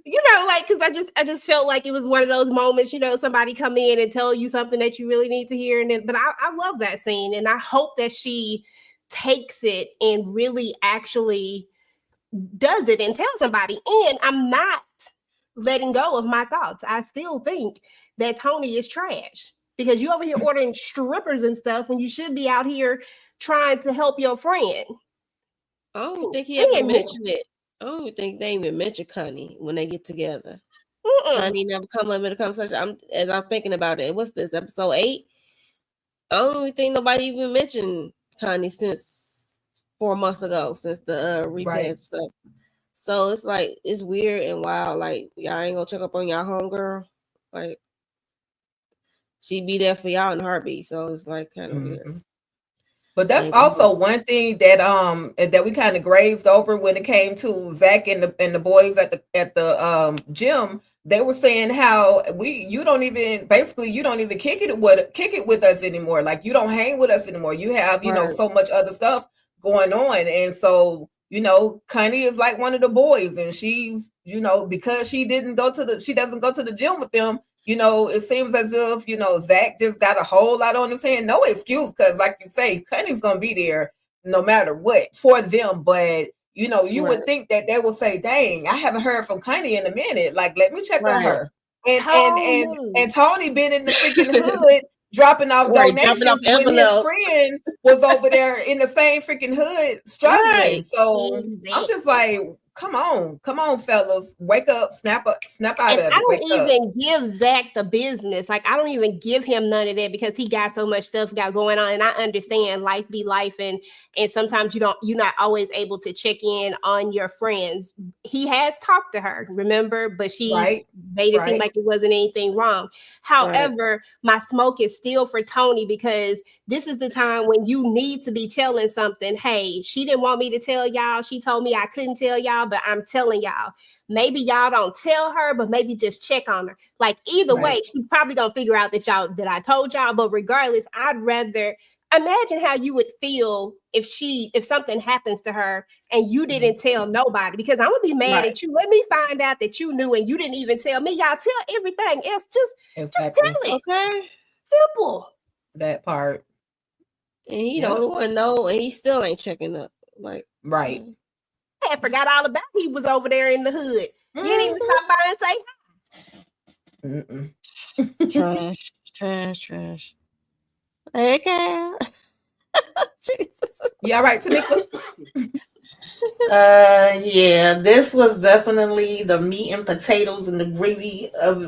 You know, like, because I just felt like it was one of those moments, you know, somebody come in and tell you something that you really need to hear. And then, but I love that scene, and I hope that she takes it and really actually does it and tell somebody. And I'm not letting go of my thoughts. I still think that Tony is trash because you over here ordering strippers and stuff when you should be out here trying to help your friend. I don't think he Stand ever him. mentioned it. I don't think they even mention Connie when they get together. Connie never come up in the conversation. As I'm thinking about it, what's this, episode 8? I don't even think nobody even mentioned Connie since 4 months ago, since the repair stuff. So it's like, it's weird and wild. Like, y'all ain't gonna check up on y'all homegirl. Like, she be there for y'all in a heartbeat. So it's like kind of weird. But that's also one thing that we kind of grazed over when it came to Zach and the boys at the gym. They were saying how you don't even kick it with us anymore. Like, you don't hang with us anymore. You have, you know, so much other stuff going on. And so, you know, Connie is like one of the boys, and she's, you know, because she doesn't go to the gym with them. You know, it seems as if, you know, Zach just got a whole lot on his hand. No excuse, because like you say, Connie's going to be there no matter what for them. But, you know, you would think that they will say, dang, I haven't heard from Connie in a minute. Like, let me check on her. And Tony been in the freaking hood dropping off donations when his friend was over there in the same freaking hood struggling. So I'm just like, come on, fellas, wake up, snap out of it. I don't even give Zach the business. Like, I don't even give him none of that because he got so much stuff got going on. And I understand life be life, and sometimes you're not always able to check in on your friends. He has talked to her, remember, but she made it seem like it wasn't anything wrong. However, my smoke is still for Tony, because this is the time when you need to be telling something. Hey, she didn't want me to tell y'all. She told me I couldn't tell y'all, but I'm telling y'all. Maybe y'all don't tell her, but maybe just check on her. Like, either way, she probably gonna figure out that I told y'all. But regardless, I'd rather imagine how you would feel if something happens to her and you didn't tell nobody, because I'm gonna be mad Right. at you. Let me find out that you knew and you didn't even tell me. Y'all tell everything else. Just Exactly. tell it. Okay. Simple. That part. And he Yep. the only one know, and he still ain't checking up. Like, Right. I had forgot all about he was over there in the hood. You didn't even Mhm. stop by and say Mm-mm. trash. Hey, Cal. Jesus. You all right, Tanika? Yeah, this was definitely the meat and potatoes and the gravy of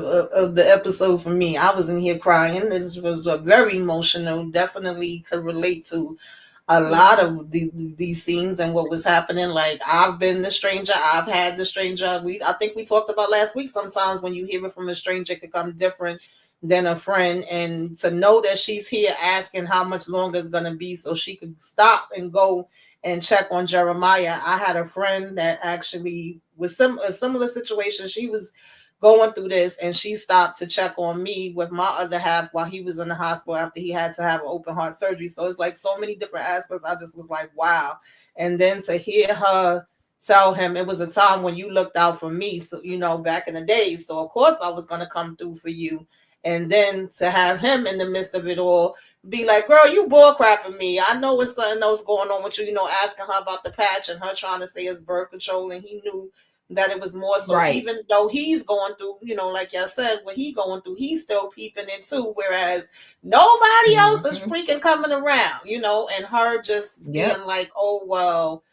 the episode for me. I was in here crying. This was a very emotional. Definitely could relate to a lot of these scenes and what was happening. Like, I've been the stranger. I've had the stranger. I think we talked about last week. Sometimes when you hear it from a stranger, it can come different than a friend. And to know that she's here asking how much longer it's gonna be so she could stop and go and check on Jeremiah. I had a friend that actually was a similar situation. She was going through this and she stopped to check on me with my other half while he was in the hospital after he had to have an open heart surgery. So it's like so many different aspects. I just was like, wow. And then to hear her tell him it was a time when you looked out for me, so back in the days, so of course I was going to come through for you. And then to have him in the midst of it all be like, girl, you bull crapping me. I know it's something else going on with you, asking her about the patch and her trying to say it's birth control, and he knew that it was more. So Right. even though he's going through, like y'all said, what he going through, he's still peeping it too. Whereas nobody else is freaking coming around, and her just being like, oh, well,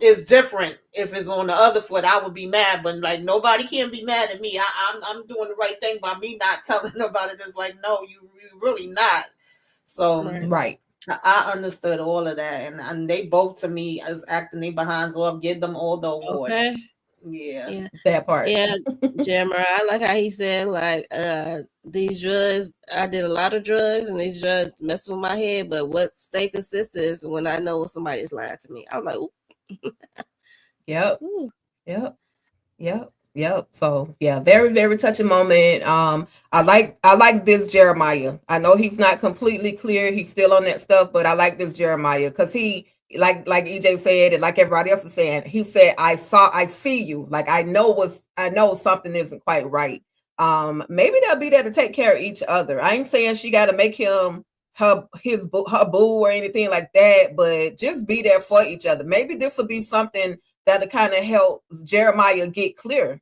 it's different if it's on the other foot. I would be mad, but like nobody can be mad at me. I'm doing the right thing by me not telling them about it. It's like, no, you really not. So Right. I understood all of that, and they both to me as acting their behinds off. Give them all the awards. Okay. Yeah. That part. Yeah, Jeremiah, I like how he said, like, these drugs, I did a lot of drugs and these drugs mess with my head, but what stay consistent is when I know somebody's lying to me. I was like, ooh. Yep. Ooh. Yep. So yeah, very, very touching moment. I like this Jeremiah. I know he's not completely clear. He's still on that stuff, but I like this Jeremiah because he like EJ said, and like everybody else is saying, he said, I see you. Like I know something isn't quite right. Maybe they'll be there to take care of each other. I ain't saying she got to make him her boo or anything like that, but just be there for each other. Maybe this will be something that'll kind of help Jeremiah get clear.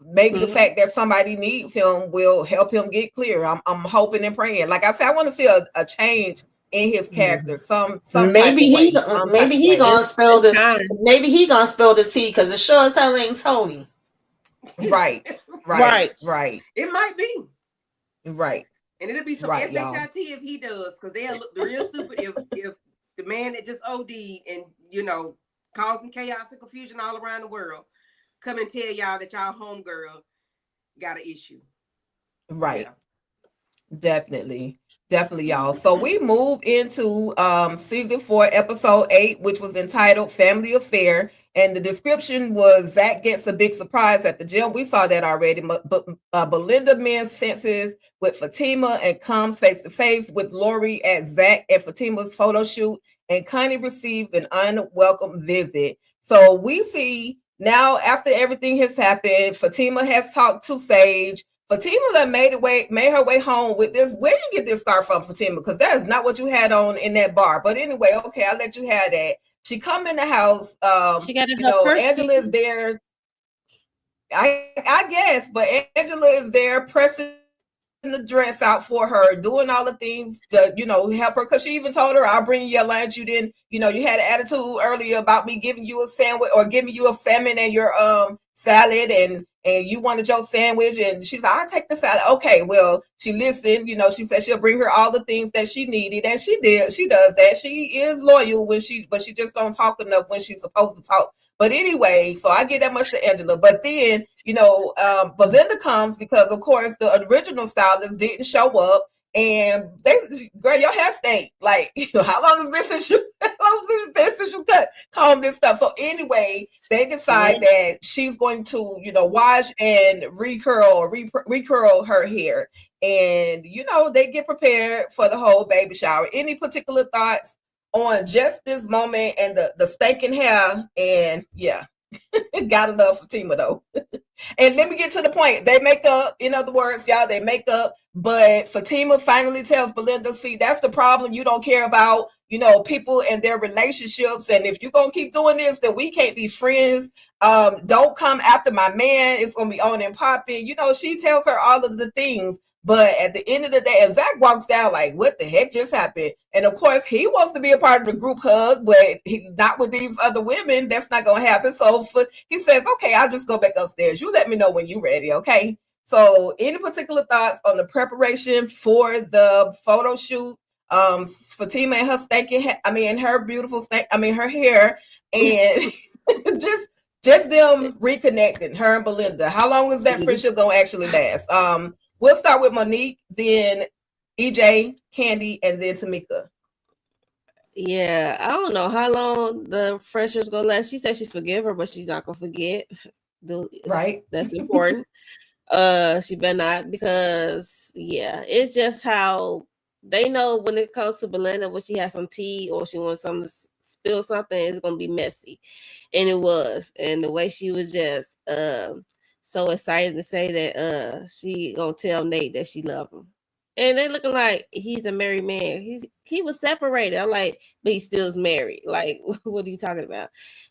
Maybe the fact that somebody needs him will help him get clear. I'm hoping and praying. Like I said, I want to see a change in his character. Some maybe he gonna spill this. time. Maybe he gonna spill the tea because it sure as hell ain't Tony. Right. It might be. Right. And it'll be some Right, SHIT y'all. if he does, because they'll look real stupid if the man that just OD'd and causing chaos and confusion all around the world come and tell y'all that y'all homegirl got an issue. Right. Yeah. Definitely, y'all. So we move into season 4, episode 8, which was entitled Family Affair. And the description was Zach gets a big surprise at the gym. We saw that already. But Belinda mends fences with Fatima and comes face to face with Lori at Zach and Fatima's photo shoot. And Connie receives an unwelcome visit. So we see now, after everything has happened, Fatima has talked to Sage. Fatima done made her way home with this. Where did you get this scarf from, Fatima? Because that is not what you had on in that bar. But anyway, okay, I'll let you have that. She come in the house. She got in her purse. Angela is there. I guess, but Angela is there pressing the dress out for her, doing all the things to, help her. Because she even told her, I'll bring you your lunch. You didn't, you had an attitude earlier about me giving you a sandwich or giving you a salmon and your salad, and you wanted your sandwich. And she's like, I'll take the salad. Okay, well, she listened. She said she'll bring her all the things that she needed, and she did. She does that. She is loyal but she just don't talk enough when she's supposed to talk. But anyway, so I get that much to Angela. But then, Belinda comes because, of course, the original stylist didn't show up. And girl, your hair stank. Like, how long has it been since since you calm this stuff. So anyway, they decide that she's going to, wash and recurl her hair. And, they get prepared for the whole baby shower. Any particular thoughts on just this moment and the stinking hair? And yeah, gotta love Fatima though. And let me get to the point. They make up, in other words, y'all, they make up. But Fatima finally tells Belinda, see, that's the problem. You don't care about, people and their relationships. And if you're going to keep doing this, then we can't be friends. Don't come after my man. It's going to be on and popping. She tells her all of the things. But at the end of the day, and Zach walks down like, what the heck just happened? And of course, he wants to be a part of the group hug, but not with these other women. That's not going to happen. So he says, okay, I'll just go back upstairs. You let me know when you're ready, okay? So any particular thoughts on the preparation for the photo shoot? Fatima and her her beautiful her hair, and just them reconnecting, her and Belinda. How long is that friendship gonna actually last? We'll start with Monique, then EJ, Candy, and then Tamika. Yeah, I don't know how long the friendship's gonna last. She said she forgive her, but she's not gonna forget. Right. That's important. She better not, because it's just how they know when it comes to Belinda, when she has some tea or she wants something to spill something, it's gonna be messy. And it was. And the way she was just so excited to say that she gonna tell Nate that she loved him. And they looking like he's a married man. He was separated. I'm like, but he still is married. Like, what are you talking about?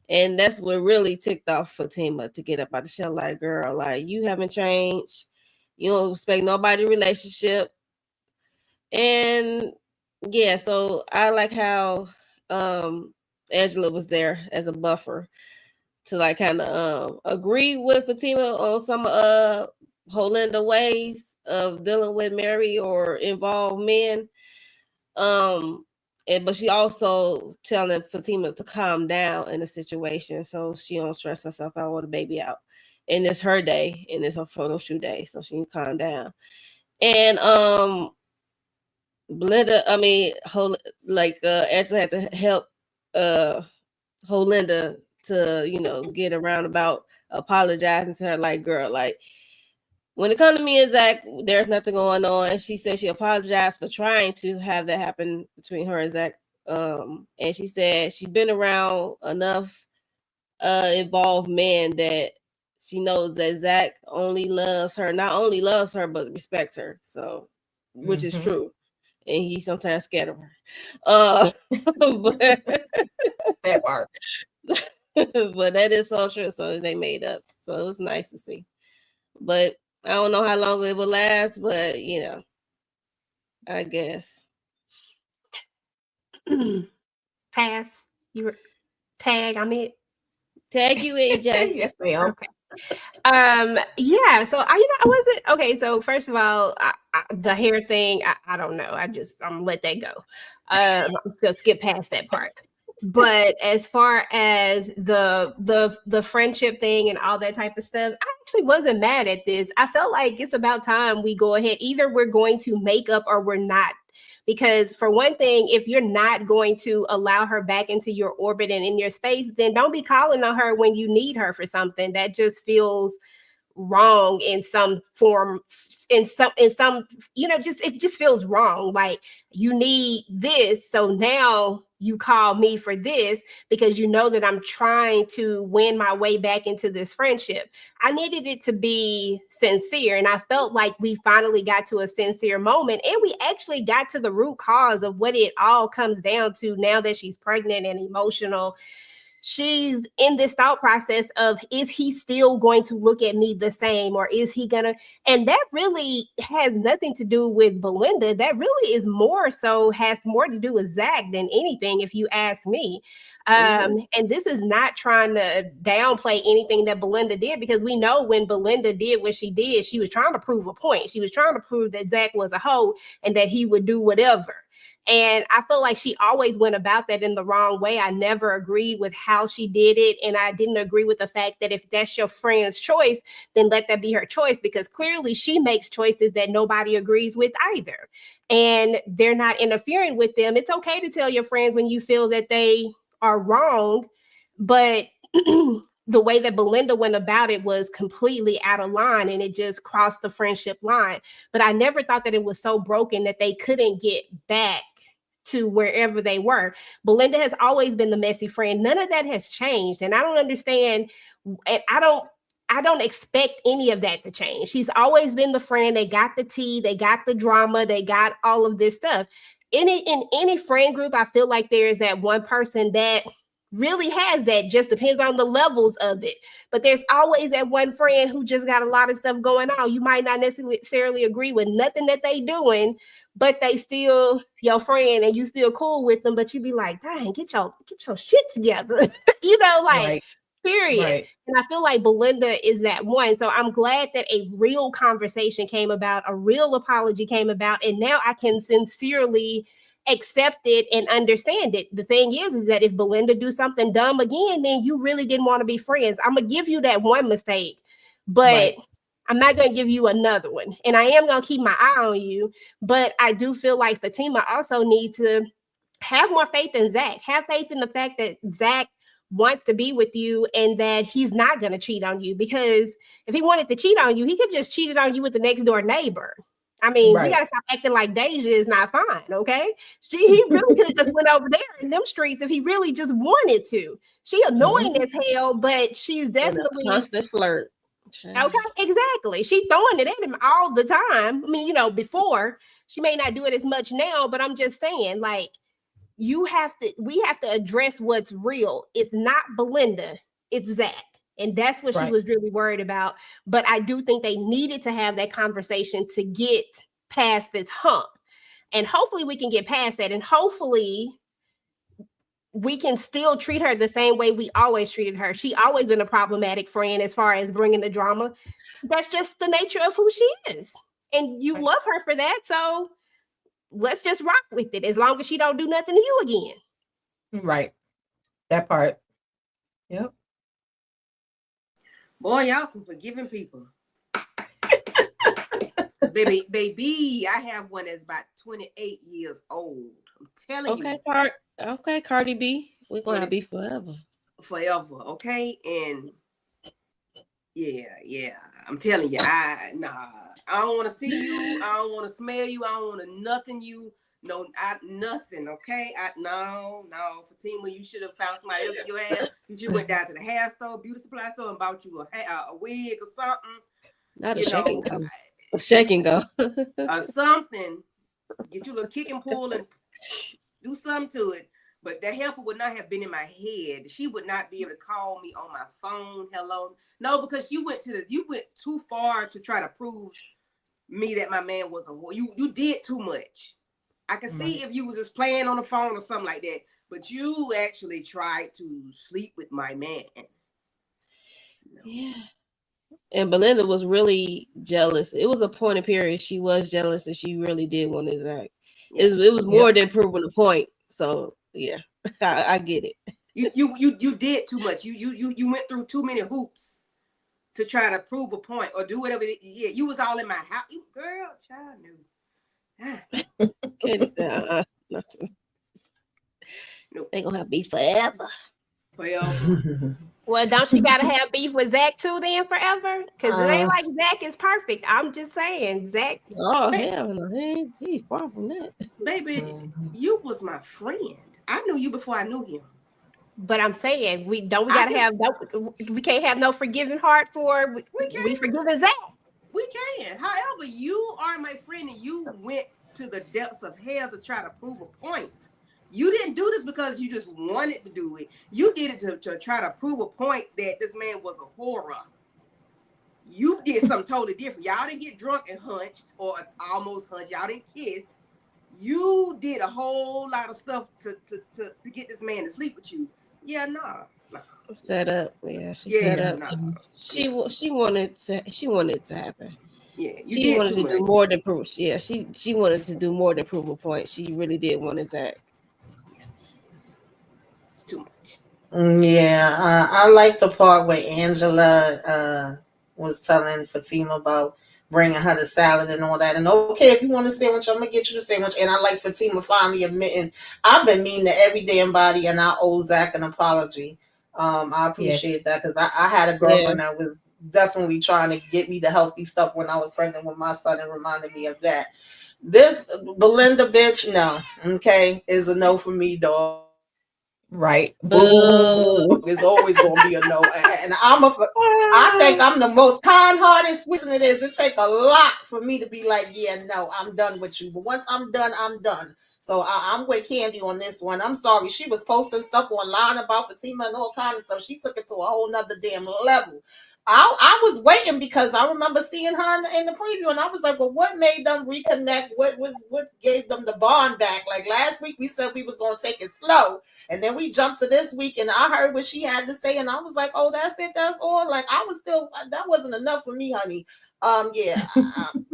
And that's what really ticked off Fatima to get up out the shell. Like, girl, like, you haven't changed. You don't respect nobody's relationship. And yeah, so I like how Angela was there as a buffer to like kind of agree with Fatima on some Holinda ways of dealing with married or involved men. But she also telling Fatima to calm down in the situation so she don't stress herself out or the baby out. And it's her day, and it's her photo shoot day, so she can calm down. And Belinda, Angela had to help Holinda to get around about apologizing to her, like, girl, like, when it comes to me and Zach, there's nothing going on. And she said she apologized for trying to have that happen between her and Zach. And she said she's been around enough involved men that she knows that Zach not only loves her, but respects her. So, which is true. And he's sometimes scared of her. But that part. But that is so true. So they made up. So it was nice to see. But I don't know how long it will last, but I guess. Pass. You were tag. I'm it. Tag you in, Jay. Yes, ma'am. Okay. Yeah. So I wasn't okay. So first of all, the hair thing, I don't know. I'm gonna let that go. I'm just gonna skip past that part. But as far as the friendship thing and all that type of stuff, I actually wasn't mad at this. I felt like it's about time we go ahead. Either we're going to make up or we're not. Because for one thing, if you're not going to allow her back into your orbit and in your space, then don't be calling on her when you need her for something. That just feels wrong in some form, in some it just feels wrong. Like, you need this, so now you call me for this because you know that I'm trying to win my way back into this friendship. I needed it to be sincere, and I felt like we finally got to a sincere moment, and we actually got to the root cause of what it all comes down to. Now that she's pregnant and emotional, she's in this thought process of, is he still going to look at me the same, or is he gonna? And that really has nothing to do with Belinda. That really is has more to do with Zach than anything, if you ask me. And this is not trying to downplay anything that Belinda did, because we know when Belinda did what she did, she was trying to prove a point. She was trying to prove that Zach was a hoe and that he would do whatever. And I feel like she always went about that in the wrong way. I never agreed with how she did it. And I didn't agree with the fact that if that's your friend's choice, then let that be her choice, because clearly she makes choices that nobody agrees with either. And they're not interfering with them. It's okay to tell your friends when you feel that they are wrong, but the way that Belinda went about it was completely out of line, and it just crossed the friendship line. But I never thought that it was so broken that they couldn't get back to wherever they were. Belinda has always been the messy friend. None of that has changed. And I don't understand. And I don't expect any of that to change. She's always been the friend. They got the tea, they got the drama, they got all of this stuff. In any friend group, I feel like there is that one person that really has that. Just depends on the levels of it. But there's always that one friend who just got a lot of stuff going on. You might not necessarily agree with nothing that they doing, but they still your friend and you still cool with them. But you be like, dang, get your shit together. Like, Right. period. Right. And I feel like Belinda is that one. So I'm glad that a real conversation came about, a real apology came about, and now I can sincerely accept it and understand it. The thing is that if Belinda do something dumb again, then you really didn't want to be friends. I'm gonna give you that one mistake, but Right. I'm not gonna give you another one. And I am gonna keep my eye on you. But I do feel like Fatima also needs to have more faith in Zach. Have faith in the fact that Zach wants to be with you and that he's not going to cheat on you, because if he wanted to cheat on you, he could just cheated on you with the next door neighbor. I mean, we got to stop acting like Deja is not fine, okay? He really could have just went over there in them streets if he really just wanted to. She annoying as hell, but she's definitely constant flirt. Okay, exactly. She throwing it at him all the time. I mean, before she may not do it as much now, but I'm just saying, like, we have to address what's real. It's not Belinda, it's Zach. And that's what she was really worried about. But I do think they needed to have that conversation to get past this hump. And hopefully we can get past that. And hopefully we can still treat her the same way we always treated her. She always been a problematic friend as far as bringing the drama. That's just the nature of who she is. And you love her for that. So let's just rock with it as long as she don't do nothing to you again. Right. That part. Yep. Boy, y'all some forgiving people. baby, I have one that's about 28 years old. I'm telling you. Okay, Cardi B. We're going to be forever. Forever, okay? And yeah. I'm telling you, I don't want to see you. I don't want to smell you. I don't want to nothing you. No, nothing, okay? No. Fatima, you should have found somebody else your ass. You should went down to the hair store, beauty supply store, and bought you a wig or something. Not a shake and go. A shake and go. Or something. Get you a little kick and pull and do something to it. But that heifer would not have been in my head. She would not be able to call me on my phone. Hello. No, because you went too far to try to prove me that my man was a whore. You did too much. I can see if you was just playing on the phone or something like that, but you actually tried to sleep with my man. No. Yeah. And Belinda was really jealous. It was a point of period. She was jealous and she really did want his act. Yeah. It was more than proving a point. So yeah, I get it. You did too much. You went through too many hoops to try to prove a point or do whatever. Yeah, you was all in my house. Girl, child knew. Katie said, nothing. Nope. They gonna have beef forever. Well, don't she gotta have beef with Zach too then forever? Because it ain't like Zach is perfect. I'm just saying, Zach. Oh hell no, he's far from that. Baby, you was my friend. I knew you before I knew him. But I'm saying we can't have no forgiving heart for we forgiving Zach. We can. However, you are my friend and you went to the depths of hell to try to prove a point. You didn't do this because you just wanted to do it. You did it to try to prove a point that this man was a horror. You did something totally different. Y'all didn't get drunk and hunched or almost hunched. Y'all didn't kiss. You did a whole lot of stuff to get this man to sleep with you. Yeah, nah. Set up. Yeah, she set up. Nah. She wanted it to happen. Yeah, you She did wanted too to do much. more than prove. Yeah, she wanted to do more than prove a point. She really did wanted that. It's too much. Yeah, I like the part where Angela was telling Fatima about bringing her the salad and all that. And okay, if you want a sandwich, I'm gonna get you the sandwich. And I like Fatima finally admitting I've been mean to every damn body, and I owe Zach an apology. I Yes. appreciate that because I had a Yeah. girlfriend that was definitely trying to get me the healthy stuff when I was pregnant with my son and reminded me of that. This Belinda bitch, no, okay, is a no for me, dog. Right. Boo. Boo. It's always gonna be a no. And I think Ah. I'm the most kind-hearted, sweet it is. It take a lot for me to be like, yeah, no, I'm done with you. But once I'm done, I'm done. So I'm with Candy on this one. I'm sorry. She was posting stuff online about Fatima and all kind of stuff. She took it to a whole nother damn level. I was waiting because I remember seeing her in the preview, and I was like, well, what made them reconnect? What gave them the bond back? Like last week, we said we was gonna take it slow, and then we jumped to this week, and I heard what she had to say, and I was like, "Oh, that's it, that's all." Like I was still, that wasn't enough for me, honey. Yeah,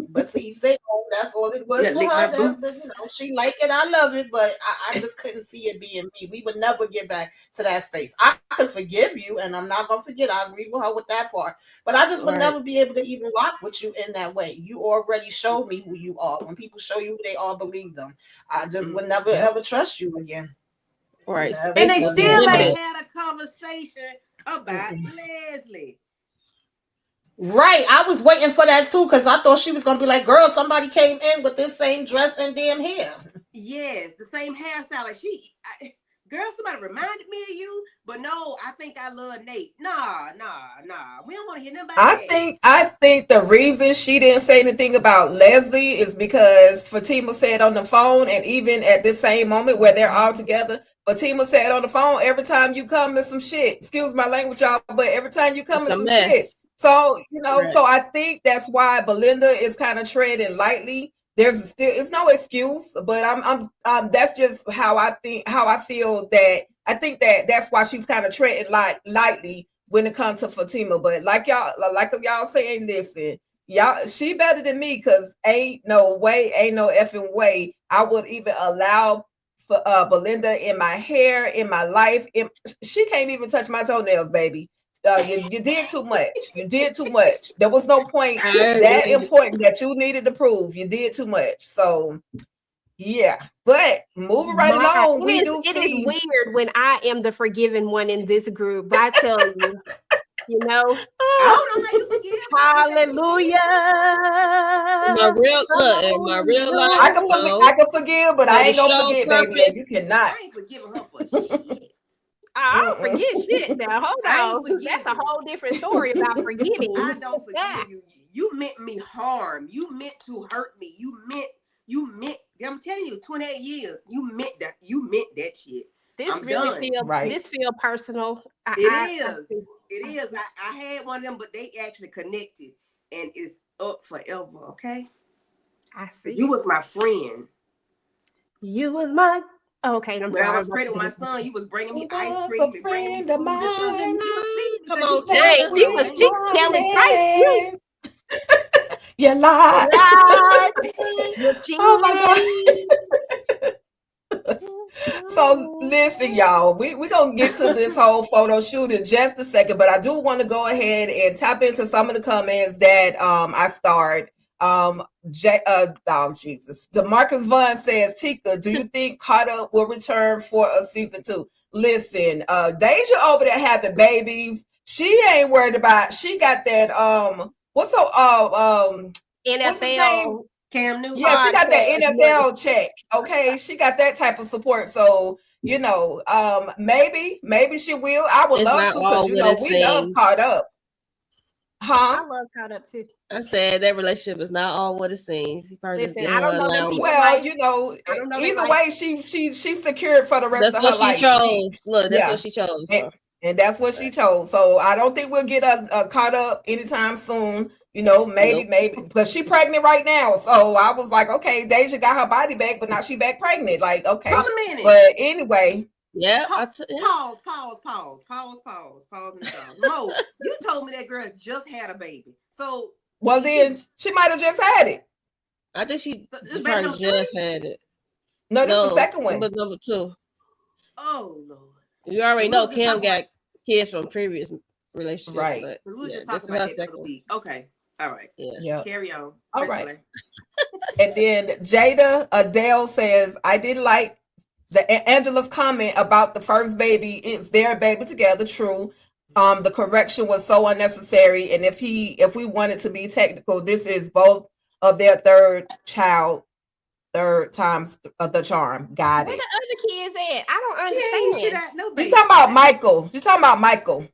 but to each their own. That's all it You was gotta for lick my her. That's boots. she like it. I love it, but I just couldn't see it being me. We would never get back to that space. I could forgive you, and I'm not gonna forget. I agree with her with that part, but I just would Right. never be able to even rock with you in that way. You already showed me who you are. When people show you who they are, believe them. I just would never Yep. ever trust you again. Right. Never, And they Space is never, still never. ain't limited. had a conversation about Mm-mm. Leslie. Right, I was waiting for that too because I thought she was gonna be like, "Girl, somebody came in with this same dress and damn hair." Yes, the same hairstyle. Like girl, somebody reminded me of you, but no, I think I love Nate. Nah. We don't want to hear nothing about that. I think the reason she didn't say anything about Leslie is because Fatima said on the phone, and even at this same moment where they're all together, Fatima said on the phone, every time you come in some shit, excuse my language, y'all, but every time you come It's in a some shit. mess. So, Right. so I think that's why Belinda is kind of treading lightly. There's still, it's no excuse, but that's just how I think, how I feel that I think that that's why she's kind of treading lightly when it comes to Fatima. But like y'all saying, listen, y'all, she better than me because ain't no way, ain't no effing way I would even allow for Belinda in my hair, in my life. She can't even touch my toenails, baby. You did too much. You did too much. There was no point I that agree. important that you needed to prove. You did too much. So yeah, but moving right My, along, we do it is see. weird when I am the forgiven one in this group. I tell you, you know, I don't know how you forgive her. I can't forgive hallelujah. My real look in my real life, I no. can forgive, but For I the ain't gonna show forget, baby. And purpose, you cannot. I ain't forgiving her for shit. I don't Mm-mm. forget shit now. Hold I ain't on. That's a forgiving. whole different story about forgetting. I don't forgive you. You meant me harm. You meant to hurt me. You meant. I'm telling you, 28 years. You meant that. You meant that shit. This I'm really done. Right. this feel personal. It I is. see. It is. I had one of them, but they actually connected, and it's up forever. Okay. I see. You was my friend. You was my okay. I'm When I sorry. was pregnant with my son, you was bringing me You ice was cream a and bringing me friend of food and stuff. mine You was feeding me come because you on, know I Dang, was Tina. she lying. Kelly Price too. morning. You lie. Right. You Oh my God. cheating. So listen, y'all, we gonna get to this whole photo shoot in just a second, but I do want to go ahead and tap into some of the comments that I starred. Jesus. DeMarcus Vaughn says, Tika, do you think Carter will return for a season 2? Listen, Deja over there having babies. She ain't worried about, she got that what's what's his name? NFL Cam Newton. Yeah, she got that podcast money. NFL check. Okay, she got that type of support. So maybe she will. I would It's love not to because all what it we love seems. caught up, huh? I love caught up too. I said that relationship is not all what it seems. He probably just Listen, giving I her don't know them allowance. people Well, life. I don't know their either life. way, she's secured for the rest That's of what her she life. She chose. Look, that's yeah, what she chose. and, So. and that's what she chose. So I don't think we'll get a caught up anytime soon. Maybe Nope. because she pregnant right now. So I was like, okay, Deja got her body back, but now she back pregnant. Like, Hold okay, a minute. but anyway, Yeah. Pause. Pause in the song. Mo, you told me that girl just had a baby. So Well, then she might have just had it. I think she It's baby probably number just 3? had it. No, this is the second one. Number 2. Oh Lord. You already Well, know Kim got kids from previous relationships, Right. but We were yeah, just this talking is her about that for the second one. week. Okay. All right. Yeah. Yeah. Carry on. All Press right. play. And then Jada Adele says, I didn't like Angela's comment about the first baby. It's their baby together. True. The correction was so unnecessary. And if we wanted to be technical, this is both of their third child, third times the charm. Got Where it. the other kids at? I don't She ain't shit understand. at no You baby. talking about Michael? You talking about Michael?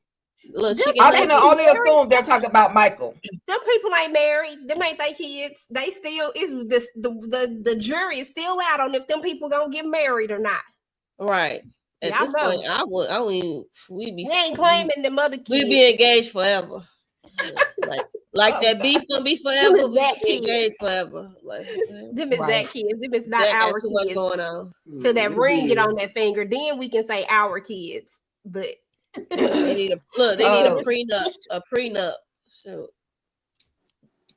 Little Them chicken I nugget. can only assume they're talking about Michael. Them people ain't married. Them ain't they kids. They still is this the jury is still out on if them people gonna get married or not. Right. At Y'all this know. point, I mean, we ain't claiming them other kids. We be engaged forever. Like Oh, that God. beef gonna be Them forever. is We that be kids. engaged forever. Like Them is Right. that kids. Them is not that got our too much kids. going on. Till that ring get on that finger, then we can say our kids. But They need a prenup. A prenup. Shoot.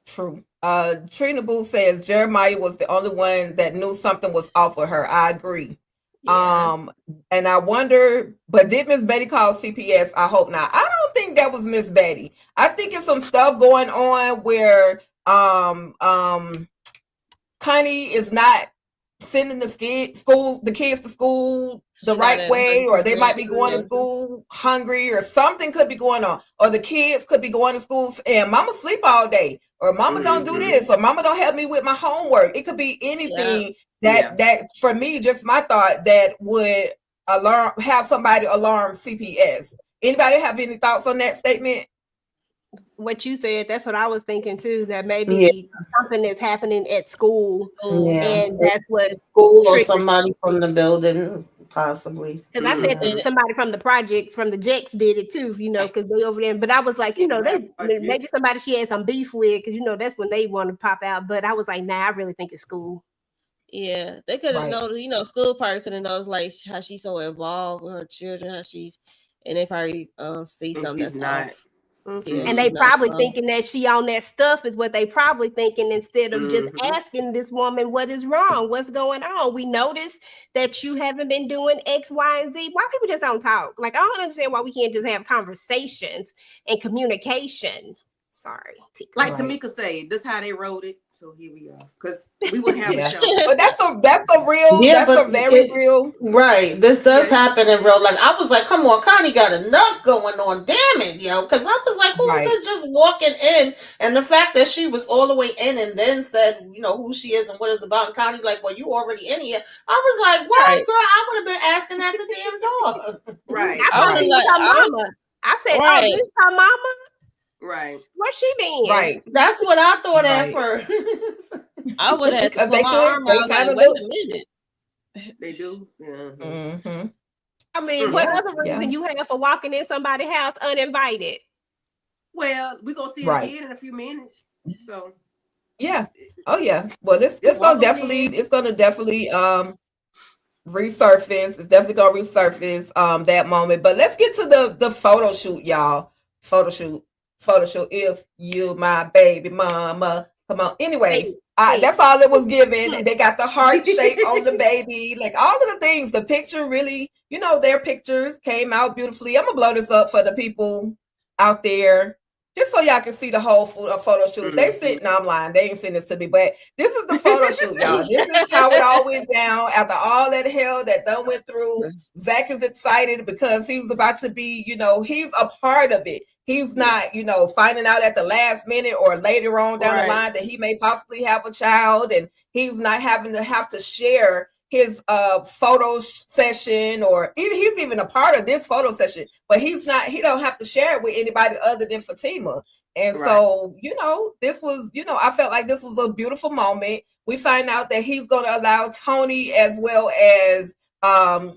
True. Trina Boo says Jeremiah was the only one that knew something was off with her. I agree. yeah. And I wonder, but did Miss Betty call CPS? I hope not. I don't think that was Miss Betty. I think it's some stuff going on where Connie is not sending the kids to school the She right not at way, or they might be 100%. going to school hungry, or something could be going on, or the kids could be going to school and mama sleep all day, or mama don't do this, or mama don't help me with my homework. It could be anything that for me, just my thought, that would have somebody alarm CPS. Anybody have any thoughts on that statement? What you said, that's what I was thinking too, that maybe something is happening at school, and that's what school or somebody from the building, possibly. Because I said that somebody from the projects, from the Jacks did it too, because they over there. But I was like, maybe somebody she had some beef with, because that's when they want to pop out. But I was like, nah, I really think it's school. Yeah, they could have known, school probably could have known like how she's so involved with her children, and they probably see something that's not. Yeah, and they probably thinking that she on that stuff is what they probably thinking, instead of just asking this woman what is wrong, what's going on. We noticed that you haven't been doing X, Y, and Z. Why people just don't talk? Like, I don't understand why we can't just have conversations and communication. Sorry, like Tamika said, this how they wrote it. So here we are, because we wouldn't have a show. But that's a real, that's a very real. Right. This does happen in real life. I was like, come on, Connie got enough going on. Damn it, yo. Because I was like, who's this just walking in? And the fact that she was all the way in and then said, who she is and what it's about. And Connie like, well, you already in here. I was like, what, girl? I would have been asking at the damn door. Right. I thought she was her mama. I said, oh, this is her mama? Right. Where's she been? Right. That's what I thought at first. I would have to put my arm out like, wait a minute. They do. Yeah. Mm-hmm. I mean, what other reason you have for walking in somebody's house uninvited? Well, we're gonna see it again in a few minutes. So yeah. Oh yeah. Well, it's gonna definitely resurface. It's definitely gonna resurface that moment. But let's get to the photo shoot, y'all. Photo shoot. If you my baby mama. Come on. Anyway, that's all it was given. They got the heart shape on the baby, like all of the things. The picture really, their pictures came out beautifully. I'm gonna blow this up for the people out there, just so y'all can see the whole photo shoot. They sent, no, I'm lying. They ain't sent this to me, but this is the photo shoot, y'all. This is how it all went down after all that hell that Dunn went through. Zach is excited because he was about to be, he's a part of it. He's not, finding out at the last minute or later on down the line that he may possibly have a child, and he's not having to have to share his photo session, or he's even a part of this photo session, but he don't have to share it with anybody other than Fatima. And so, this was, I felt like this was a beautiful moment. We find out that he's going to allow Tony as well as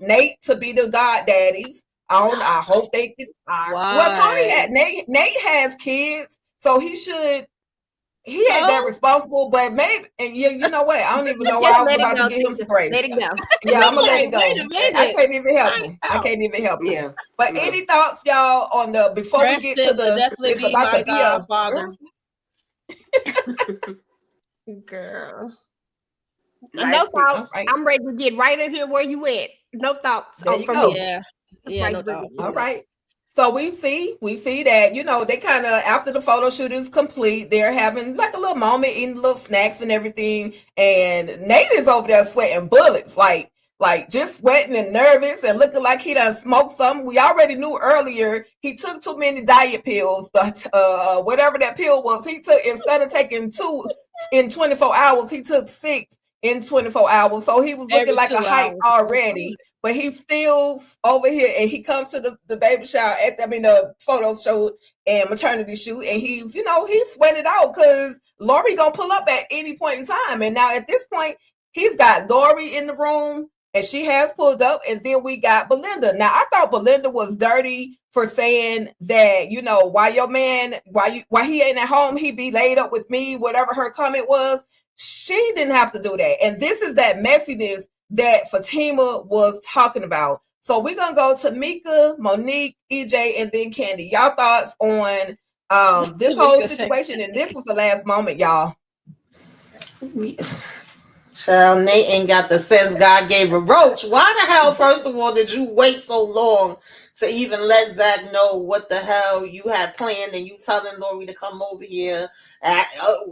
Nate to be the goddaddies. I hope they can. Well, Tony Nate has kids, so he had that responsible, but maybe, and you know what? I don't even know why I was about to give him some grace. Let it go. Yeah, I'm gonna let it go. I can't even help him. Yeah. But any thoughts, y'all, on before we get to the definitely it's be about my to be godfather. Girl. Nice No pick. thoughts. All right. I'm ready to get right in here where you at. No thoughts There you from go. me. Yeah, Right no there thoughts. with you. All right. So we see that, they kind of, after the photo shoot is complete, they're having like a little moment, eating little snacks and everything. And Nate is over there sweating bullets, like just sweating and nervous and looking like he done smoked something. We already knew earlier he took too many diet pills, but whatever that pill was, he took, instead of taking 2 in 24 hours, he took 6 in 24 hours. So he was looking Every like a 2 hype hours. already. But he's still over here, and he comes to the baby shower the photo shoot and maternity shoot, and he's sweating out because Lori gonna pull up at any point in time. And now at this point, he's got Lori in the room, and she has pulled up, and then we got Belinda. Now I thought Belinda was dirty for saying that, why your man, why he ain't at home, he be laid up with me, whatever her comment was. She didn't have to do that. And this is that messiness that Zatima was talking about. So we're gonna go to Mika, Monique, EJ, and then Candy. Y'all thoughts on this whole situation? And this was the last moment, y'all. Child, Nate ain't got the sense God gave a roach. Why the hell, first of all, did you wait so long to even let Zach know what the hell you had planned, and you telling Lori to come over here?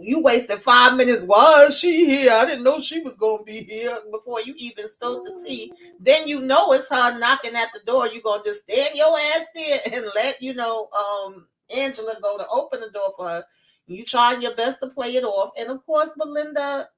You wasted 5 minutes. Why is she here? I didn't know she was going to be here before you even spilled the tea. Then it's her knocking at the door. You going to just stand your ass there and let, Angela go to open the door for her. You trying your best to play it off. And of course, Belinda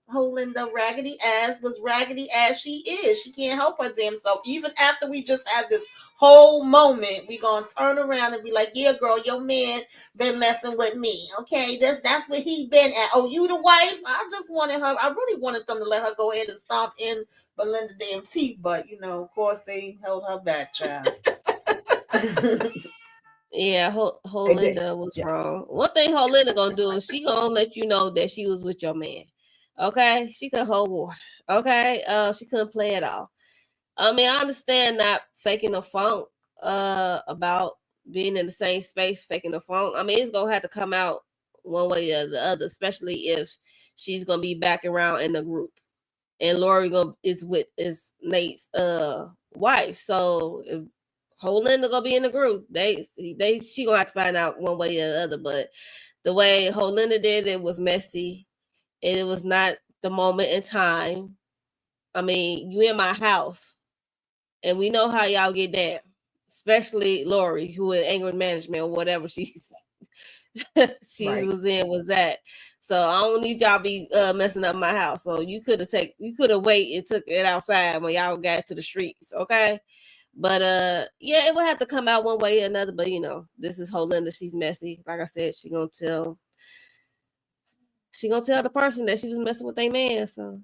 raggedy ass was raggedy as she is. She can't help her damn self. Even after we just had this whole moment, we gonna turn around and be like, yeah, girl, your man been messing with me. Okay, that's where he been at. Oh, you the wife? I really wanted them to let her go ahead and stomp in Belinda damn teeth, but of course they held her back, child. Yeah, Holinda was wrong. One thing Holinda gonna do is she gonna let you know that she was with your man. Okay, she could hold water. Okay, she couldn't play it off. I mean, I understand not faking the funk about being in the same space, faking the funk. I mean, it's gonna have to come out one way or the other, especially if she's gonna be back around in the group, and Lori is Nate's wife. So if Holinda gonna be in the group, she gonna have to find out one way or the other. But the way Holinda did it was messy, and it was not the moment in time. I mean, you in my house, and we know how y'all get down, especially Lori, who in anger management or whatever she right. was at. So I don't need y'all be messing up my house. So you could have waited and took it outside when y'all got to the streets, okay? But yeah, it would have to come out one way or another. But this is Holinda. She's messy. Like I said, she gonna tell the person that she was messing with their man. So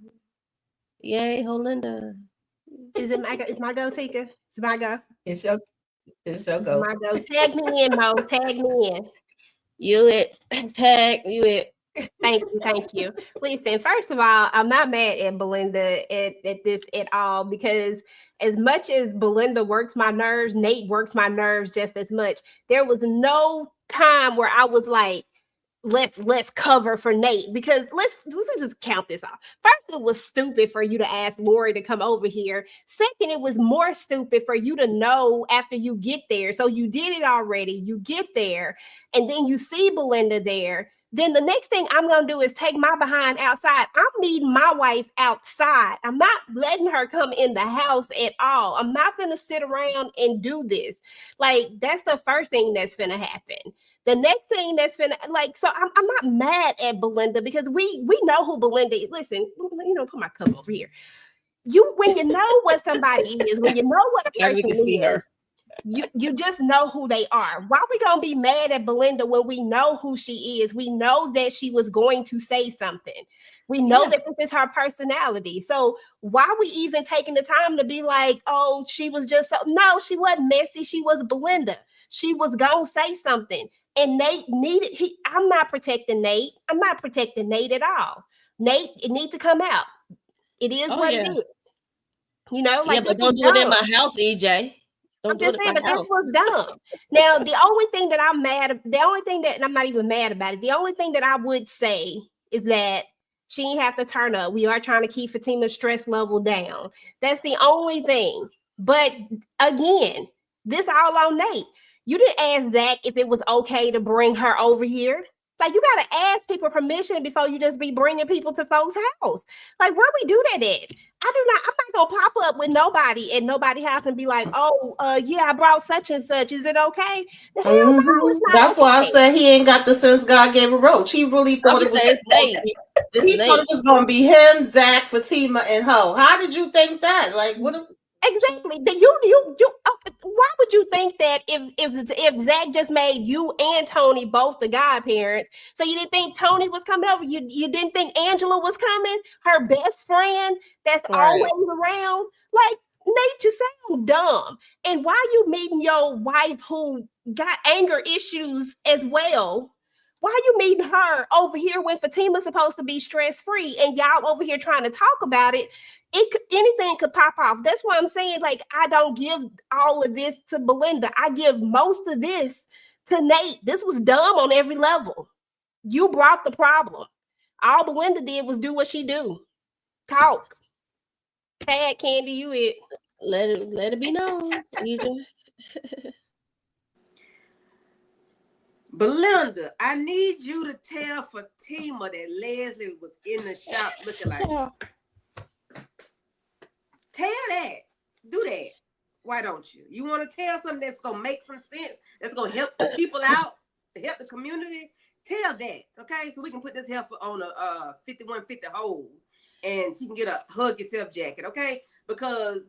yay, Holinda. Is it my go? It's my go, Tika. It's my go. It's your go. My go. Tag me in, Mo. Tag me in. You it. Tag you it. Thank you. Listen, first of all, I'm not mad at Belinda at this at all, because as much as Belinda works my nerves, Nate works my nerves just as much. There was no time where I was like, let's cover for Nate, because let's just count this off. First, it was stupid for you to ask Lori to come over here. Second, it was more stupid for you to know after you get there. So you did it already. You get there, and then you see Belinda there. Then the next thing I'm going to do is take my behind outside. I'm meeting my wife outside. I'm not letting her come in the house at all. I'm not going to sit around and do this. Like, that's the first thing that's going to happen. The next thing that's going to, so I'm not mad at Belinda, because we know who Belinda is. Listen, put my cup over here. When you know what somebody is, when you know what a person is, you just know who they are. Why we gonna be mad at Belinda when we know who she is? We know that she was going to say something. We know that this is her personality. So why we even taking the time to be like, oh, she was just no, she wasn't messy. She was Belinda. She was gonna say something. And Nate I'm not protecting Nate. I'm not protecting Nate at all. Nate, it needs to come out. It is what it is. But don't do it in my house, EJ. Don't I'm do just it at saying, my but this house. was dumb. Now, the only thing that and I'm not even mad about it. The only thing that I would say is that she didn't have to turn up. We are trying to keep Fatima's stress level down. That's the only thing. But again, this all on Nate. You didn't ask Zach if it was okay to bring her over here. Like, you gotta ask people permission before you just be bringing people to folks' house. Like, where we do that at? I'm not gonna pop up with nobody at nobody's house and be like, oh, yeah, I brought such and such. Is it okay? The hell no, it's not That's why I okay. said he ain't got the sense God gave a roach. He really I'm thought gonna it was say it's Nate. It's he thought Nate. it was gonna be him, Zach, Fatima, and Ho. How did you think that? Like, what? Exactly. You. Why would you think that if Zach just made you and Tony both the godparents, so you didn't think Tony was coming over? You didn't think Angela was coming? Her best friend that's always around. Like, Nate, you sound dumb. And why you meeting your wife who got anger issues as well? Why you meeting her over here when Fatima's supposed to be stress free and y'all over here trying to talk about it? Anything could pop off. That's why I'm saying, like, I don't give all of this to Belinda. I give most of this to Nate. This was dumb on every level. You brought the problem. All Belinda did was do what she do. Talk. Tag Candy, you it. Let it be known. Belinda, I need you to tell Fatima that Leslie was in the shop looking like. Tell that. Do that. Why don't you? You want to tell something that's going to make some sense, that's going to help the people out, to help the community? Tell that, okay? So we can put this heifer on a 5150 hold, and she can get a hug yourself jacket, okay? Because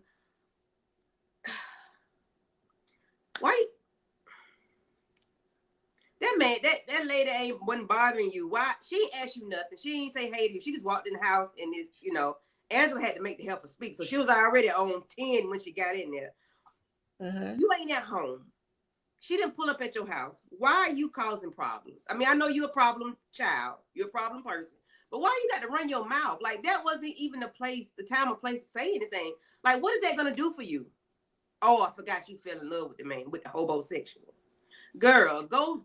why? That man, that lady wasn't bothering you. Why? She ain't asked you nothing. She ain't say hey to you. She just walked in the house and this, Angela had to make the heifer speak. So she was already on 10 when she got in there. You ain't at home. She didn't pull up at your house. Why are you causing problems? I mean, I know you're a problem child. You're a problem person. But why you got to run your mouth? Like, that wasn't even the time or place to say anything. Like, what is that going to do for you? Oh, I forgot you fell in love with the man, with the homosexual. Girl, go.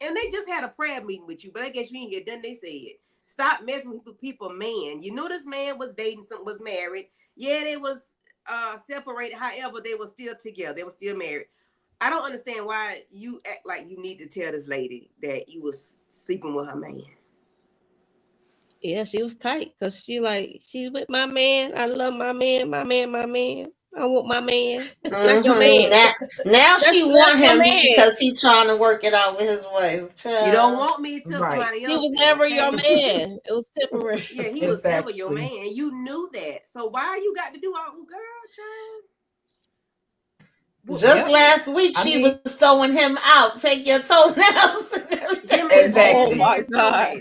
And they just had a prayer meeting with you, but I guess you ain't hear nothing they said. Stop messing with people, man. You know this man was dating was married. Yeah, they was separated. However, they were still together. They were still married. I don't understand why you act like you need to tell this lady that you was sleeping with her man. Yeah, she was tight because she's with my man. I love my man. I want my man. It's not your man. Now she want him man. because he's trying to work it out with his wife. Child. You don't want me to somebody else. He was never your man. It was temporary. Yeah, he was never your man. You knew that. So why you got to do all, girl, child? Just last week, she was throwing him out. Take your toenails and everything. Exactly. Oh my God.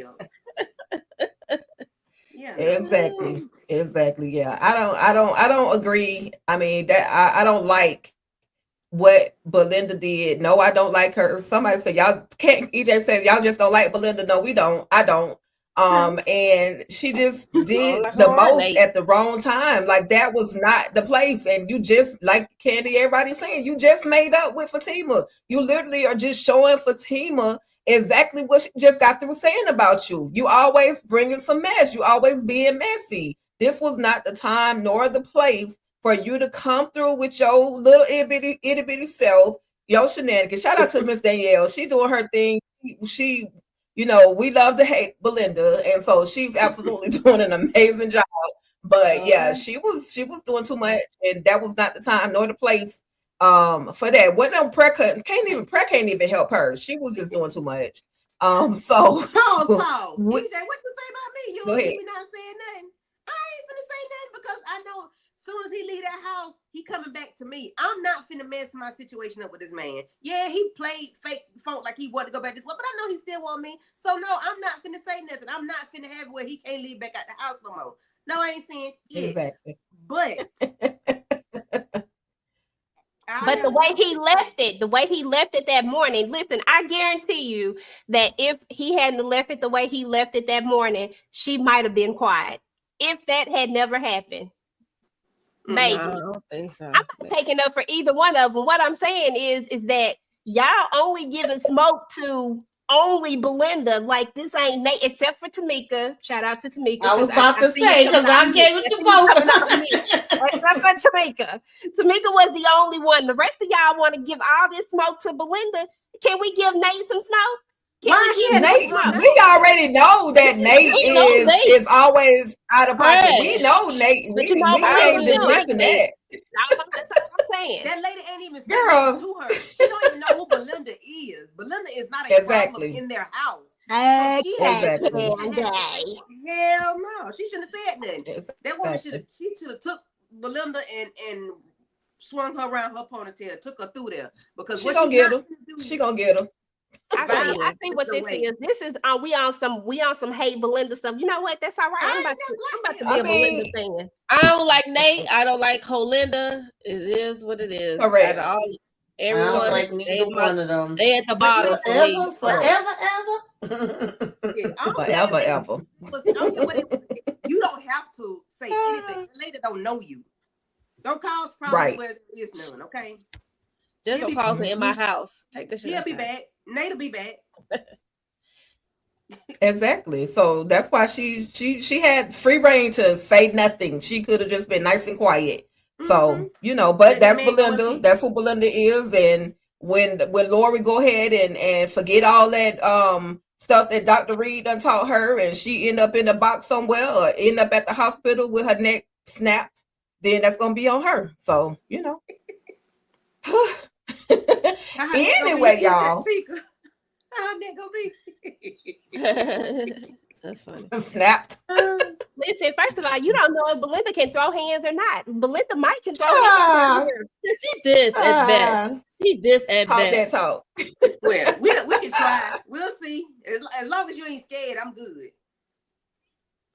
Yeah. Exactly. Yeah. I don't agree. I mean, that I don't like what Belinda did. No, I don't like her. Somebody said y'all can't. EJ said y'all just don't like Belinda. No, we don't. I don't. And she just did the most at the wrong time. Like, that was not the place. And you just, like Candy, everybody saying, you just made up with Fatima. You literally are just showing Fatima exactly what she just got through saying about you. You always bringing some mess. You always being messy. This was not the time nor the place for you to come through with your little itty bitty self, your shenanigans. Shout out to Miss Danielle. She doing her thing. She, we love to hate Belinda, and so she's absolutely doing an amazing job. But yeah, she was doing too much, and that was not the time nor the place for that. What no prayer can't even help her. She was just doing too much. So pause. DJ, what you say about me? You don't see me not saying nothing. I ain't finna say nothing because I know as soon as he leave that house, he coming back to me. I'm not finna mess my situation up with this man. Yeah, he played fake phone like he wanted to go back this way, but I know he still want me. So no, I'm not finna say nothing. I'm not finna have it where he can't leave back out the house no more. No, I ain't saying it. Exactly. But the way he left it that morning, listen, I guarantee you that if he hadn't left it the way he left it that morning, she might have been quiet. If that had never happened. baby. No, I don't think so. I'm not taking up for either one of them. What I'm saying is that y'all only giving smoke to only Belinda. Like this ain't Nate, except for Tamika. Shout out to Tamika. I was 'cause about to see you say, coming because out I of gave me. it to I see you coming out of me. both. Except for Tamika. Tamika was the only one. The rest of y'all want to give all this smoke to Belinda. Can we give Nate some smoke? Can Why we she give had to Nate Nate, put her smoke? name? we already know that Nate We know Nate is always out of pocket. We trash. know Nate. But you know We I Belinda don't can't even too. like dismiss Nate. that. That's all I'm saying. That lady ain't even said Girl. nothing to her. She don't even know who Belinda is. Belinda is not a problem Exactly. in their house. Okay, Exactly. Candy. Hell no, she shouldn't have said nothing. Exactly. That woman should have took Belinda and swung her around her ponytail, took her through there because She what gonna she's get not her. gonna do. She gonna get her. I Violence see what the this way. is. This is we on some hate Belinda stuff. You know what? That's all right. I I'm ain't about to never be I a Belinda mean, fan. I don't like Nate. I don't like Holinda. It is what it is. Correct. Out of all, I don't everyone, like neither one of them. they at the But you bottom for me. Forever. Yeah, I don't Forever, care ever. I don't care what it was. You don't have to say anything. The lady don't know you. Don't cause problems Right. where there is none, okay? Just He'll don't be cause it in my Mhm. house. Take this shit He'll be outside. back. Nate'll be back. Exactly. So that's why she had free reign to say nothing. She could have just been nice and quiet. So, but Let that that's man go in Belinda. peace. That's who Belinda is. And when Lori go ahead and forget all that stuff that Dr. Reed done taught her and she end up in a box somewhere or end up at the hospital with her neck snapped, then that's gonna be on her. So, How that gonna anyway, be? y'all. Tika, how that gonna be? That's funny. Snapped. Listen, first of all, you don't know if Belinda can throw hands or not. Belinda might can throw Ah. hands here. She did at best. She did at Talk that best. talk. Well, we can try. We'll see. As long as you ain't scared, I'm good.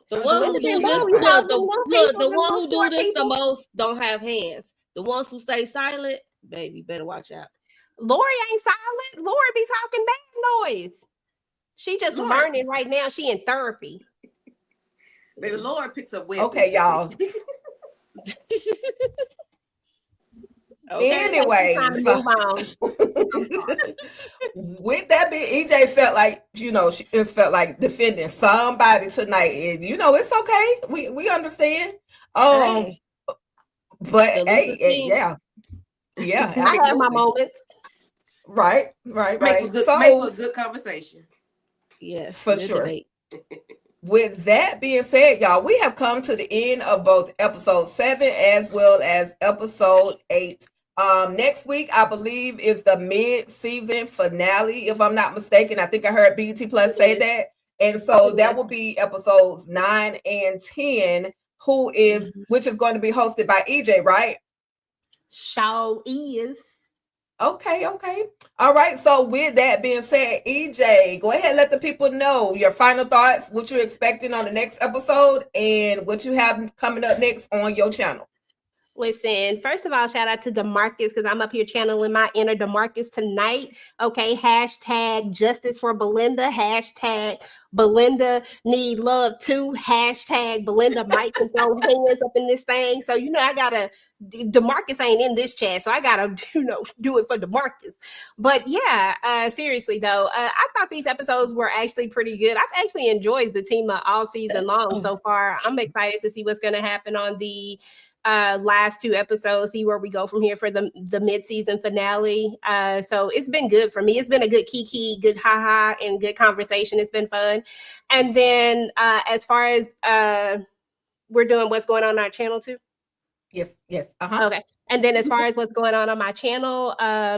The one who Belinda do been this, bold. You know, look, them little the people, them one little who do short this the people. most don't have hands. The ones who stay silent, baby, better watch out. Lori ain't silent. Lori be talking bad noise. She just Lord. learning right now. She in therapy. Baby, Lord picks up weapons. Okay, y'all. Okay. Anyway, Time to so- move on. with that being, EJ felt like she just felt like defending somebody tonight, and it's okay. We understand. Hey, But the hey, losing team. yeah, I have my absolutely. moments. Right. Make for So a good conversation. Yes, For good sure. debate. with that being said, y'all, we have come to the end of both episode 7 as well as episode 8. Next week, I believe, is the mid-season finale, if I'm not mistaken. I think I heard BT Plus say that. And so that will be episodes 9 and 10, which is going to be hosted by EJ, right? Show is. Okay. All right. So with that being said, EJ, go ahead and let the people know your final thoughts, what you're expecting on the next episode, and what you have coming up next on your channel. Listen, first of all, shout out to DeMarcus because I'm up here channeling my inner DeMarcus tonight. Okay, hashtag justice for Belinda, hashtag Belinda need love too, hashtag Belinda might can throw hands up in this thing. So, I gotta, DeMarcus ain't in this chat, so I gotta, do it for DeMarcus. But yeah, seriously though, I thought these episodes were actually pretty good. I've actually enjoyed Zatima all season long so far. I'm excited to see what's gonna happen on the last 2 episodes, see where we go from here for the mid-season finale. So it's been good for me. It's been a good kiki, good haha, and good conversation. It's been fun. And then as far as we're doing what's going on our channel too. Yes. Uh-huh. Okay. And then as far as what's going on my channel,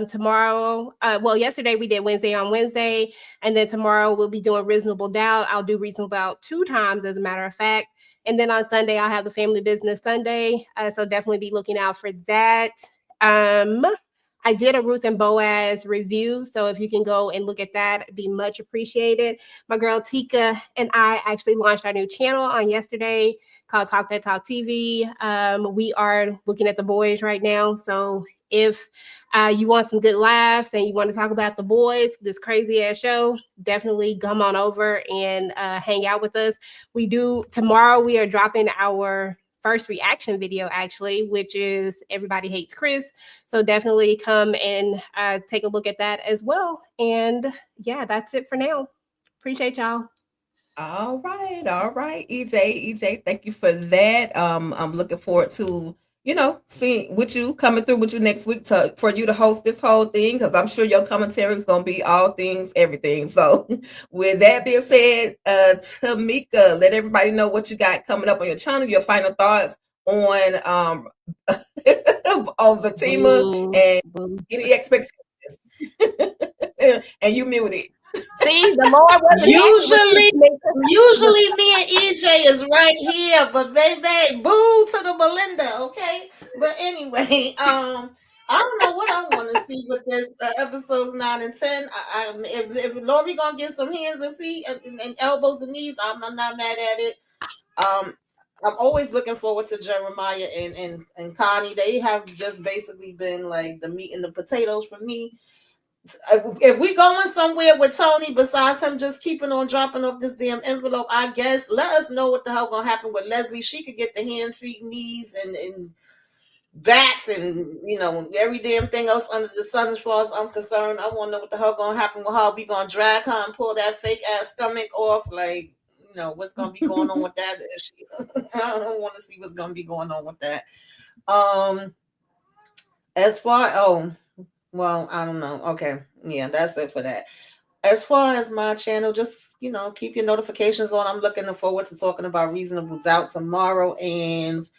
tomorrow, yesterday we did Wednesday on Wednesday, and then tomorrow we'll be doing Reasonable Doubt. I'll do Reasonable Doubt 2 times, as a matter of fact. And then on Sunday, I'll have the Family Business Sunday. So definitely be looking out for that. I did a Ruth and Boaz review. So if you can go and look at that, it'd be much appreciated. My girl Tika and I actually launched our new channel on yesterday called Talk That Talk TV. We are looking at The Boys right now. So if you want some good laughs and you want to talk about The Boys, this crazy ass show, definitely come on over and hang out with us. Tomorrow we are dropping our first reaction video, actually, which is Everybody Hates Chris. So definitely come and take a look at that as well. And yeah, that's it for now. Appreciate y'all. All right, EJ, thank you for that. I'm looking forward to seeing with you coming through with you next week for you to host this whole thing because I'm sure your commentary is gonna be all things, everything. So, with that being said, Tamika, let everybody know what you got coming up on your channel. Your final thoughts on on Zatima Boo, and boo. any expectations. And you muted. See, the Lord wasn't happy with Usually, this. usually me and EJ is right here, but baby, boo to the Belinda, okay? But anyway, I don't know what I want to see with this episodes 9 and 10. If Lori gonna give some hands and feet and elbows and knees, I'm not mad at it. I'm always looking forward to Jeremiah and Connie. They have just basically been like the meat and the potatoes for me. If we going somewhere with Tony, besides him just keeping on dropping off this damn envelope, I guess let us know what the hell gonna happen with Leslie. She could get the hand, feet, knees, and bats, and every damn thing else under the sun. As far as I'm concerned, I want to know what the hell gonna happen with her. We gonna drag her and pull that fake ass stomach off, like what's gonna be going on with that? I don't want to see what's gonna be going on with that. As far well, I don't know. Okay. Yeah, that's it for that. As far as my channel, just, keep your notifications on. I'm looking forward to talking about Reasonable Doubt tomorrow. And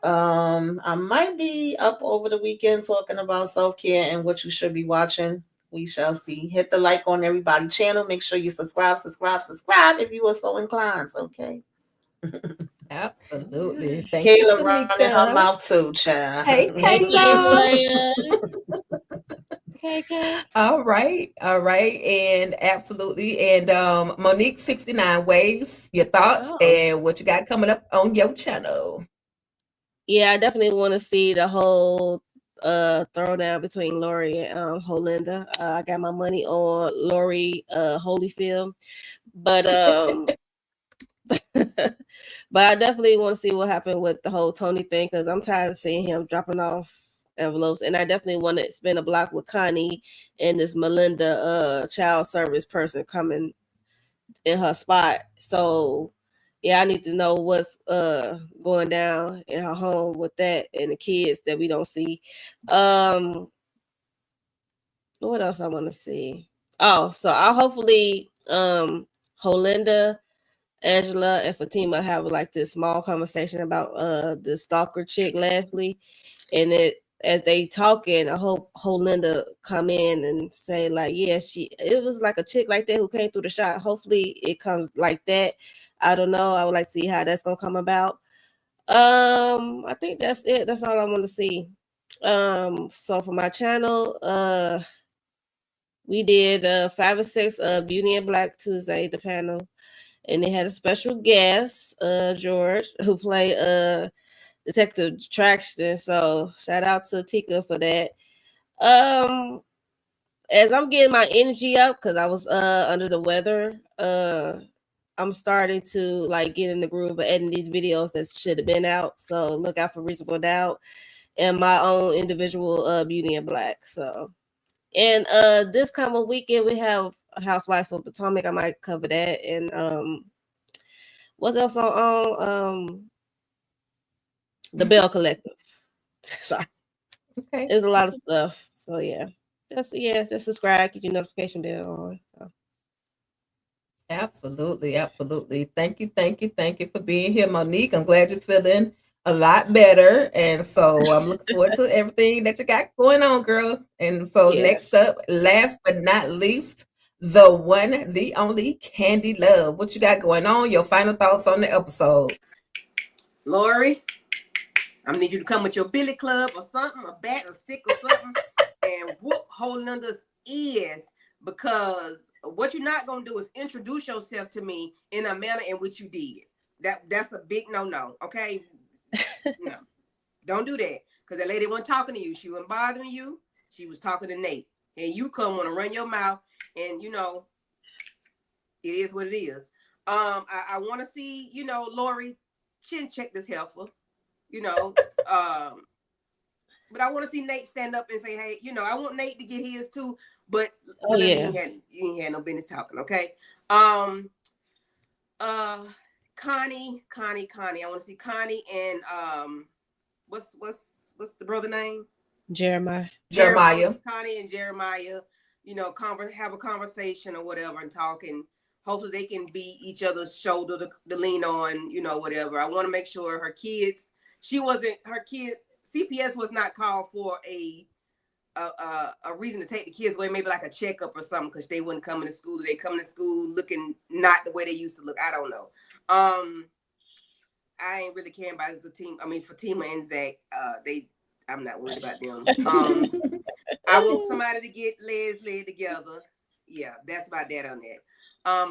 I might be up over the weekend talking about self-care and what you should be watching. We shall see. Hit the like on everybody's channel. Make sure you subscribe if you are so inclined. Okay. Absolutely. Thank you, Kayla running her Tamika. mouth too, child. Hey, Hey, Kayla. KK. All right. And absolutely. And Monique 69 Waves, your thoughts Oh. and what you got coming up on your channel. Yeah, I definitely want to see the whole throwdown between Lori and Holinda. I got my money on Lori Holyfield. But but I definitely want to see what happened with the whole Tony thing because I'm tired of seeing him dropping off envelopes, and I definitely want to spin a block with Connie and this Melinda child service person coming in her spot. So yeah, I need to know what's going down in her home with that and the kids that we don't see. What else I want to see? Oh, so I'll hopefully Holinda, Angela, and Fatima have like this small conversation about the stalker chick Leslie, and as they talking, I hope Holinda come in and say like, yeah, it was like a chick like that who came through the shot. Hopefully it comes like that. I don't know. I would like to see how that's gonna come about. I think that's it. That's all I want to see. So for my channel, we did 5 and 6 Beauty and Black Tuesday, the panel. And they had a special guest, George, who played Detective Traxton. So shout out to Tika for that. As I'm getting my energy up because I was under the weather, I'm starting to like get in the groove of editing these videos that should have been out. So look out for Reasonable Doubt and my own individual Beauty and Black. So and this coming weekend we have Housewives of Potomac. I might cover that. And what else on the Bell Collective? Sorry. Okay. There's a lot of stuff. So yeah. Just subscribe, get your notification bell on. So. Absolutely. Thank you for being here, Monique. I'm glad you're feeling a lot better. And so I'm looking forward to everything that you got going on, girl. And so next up, last but not least, the one, the only Candy Love. What you got going on? Your final thoughts on the episode. Lori, I'm gonna need you to come with your billy club or something, a bat, a stick or something, and whoop Holinda's ears, because what you're not gonna do is introduce yourself to me in a manner in which you did. That's a big no, okay? No, don't do that, because that lady wasn't talking to you. She wasn't bothering you. She was talking to Nate, and you come want to run your mouth, and it is what it is. I want to see, Lori chin check this heifer. you know. But I want to see Nate stand up and say, hey, you know, I want Nate to get his too. But yeah. you ain't had no business talking, okay? Connie. I want to see Connie and what's the brother name? Jeremiah. Connie and Jeremiah, you know, have a conversation or whatever and talk, and hopefully they can be each other's shoulder to lean on, you know, whatever. I want to make sure her kids, CPS was not called for a reason to take the kids away, maybe like a checkup or something, because they wouldn't come into school. They come to school looking not the way they used to look. I don't know. I ain't really caring about Zatima. I mean, Fatima and Zach, I'm not worried about them. I want somebody to get Leslie together. Yeah, that's about that on that.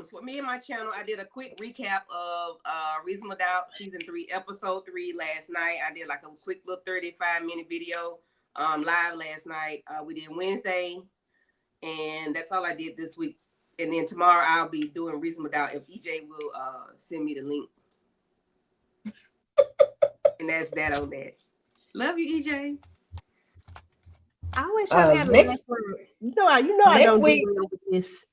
For me and my channel, I did a quick recap of Reasonable Doubt season 3, episode 3 last night. I did like a quick little 35-minute video live last night. We did Wednesday, and that's all I did this week. And then tomorrow I'll be doing Reasonable Doubt if EJ will send me the link. And that's that on that. Love you, EJ. I always try to have a next word. You know I don't do well with this.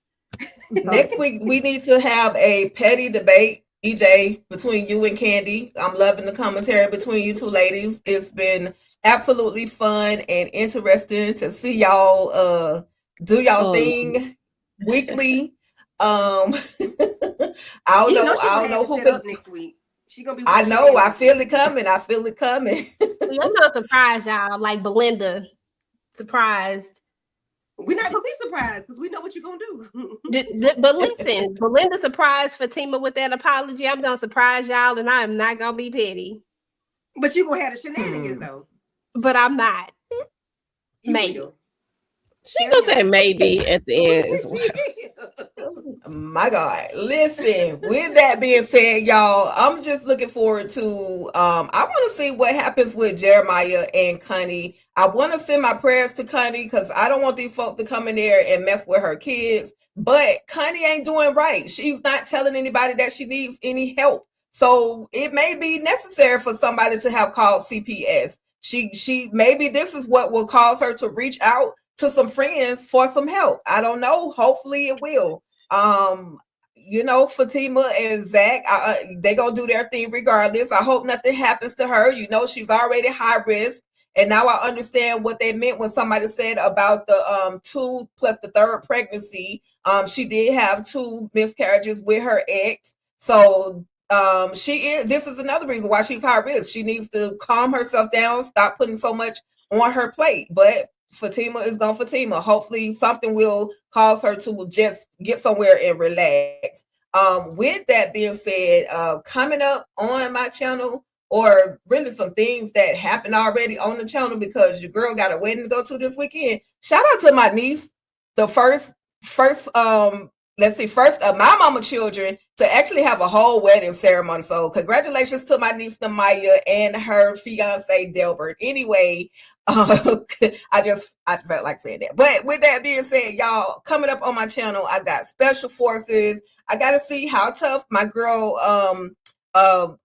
Next week we need to have a petty debate, EJ, between you and Candy. I'm loving the commentary between you two ladies. It's been absolutely fun and interesting to see y'all do y'all thing weekly. I don't know who could next week. She gonna be. I know. I feel it coming. See, I'm not surprised, y'all. Like Belinda, surprised. We're not gonna be surprised because we know what you're gonna do. But listen, Belinda surprised Fatima with that apology. I'm gonna surprise y'all, and I am not gonna be petty. But you're gonna have the shenanigans though. But I'm not. Maybe. She gonna say maybe at the end as well. My God. Listen, with that being said, y'all, I'm just looking forward to I want to see what happens with Jeremiah and Connie. I want to send my prayers to Connie because I don't want these folks to come in there and mess with her kids. But Connie ain't doing right. She's not telling anybody that she needs any help. So it may be necessary for somebody to have called CPS. She maybe this is what will cause her to reach out to some friends for some help. I don't know. Hopefully it will. You know, Fatima and Zach, they gonna do their thing regardless. I hope nothing happens to her. You know, she's already high risk. And now I understand what they meant when somebody said about the 2 plus the 3rd pregnancy. She did have 2 miscarriages with her ex. So this is another reason why she's high risk. She needs to calm herself down, stop putting so much on her plate. But Fatima is gonna Fatima. Hopefully something will cause her to just get somewhere and relax. With that being said, coming up on my channel, or really some things that happened already on the channel because your girl got a wedding to go to this weekend. Shout out to my niece, the first of my mama children to actually have a whole wedding ceremony. So congratulations to my niece Namaya and her fiance Delbert. Anyway, I felt like saying that. But with that being said, y'all, coming up on my channel, I got special forces. I got to see how tough my girl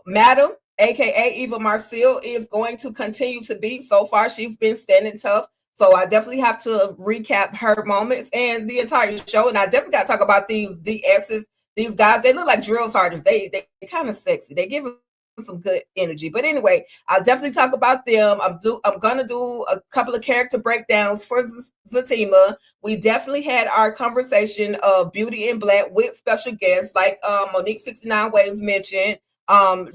Madam, aka Eva Marcel, is going to continue to be. So far, she's been standing tough. So I definitely have to recap her moments and the entire show. And I definitely got to talk about these DSs, these guys. They look like drill sergeants. They kind of sexy. They give some good energy. But anyway, I'll definitely talk about them. I'm going to do a couple of character breakdowns for Zatima. We definitely had our conversation of Beauty in Black with special guests like Monique 69 Waves mentioned.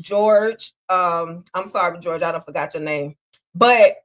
George, I'm sorry, George, I don't forgot your name. But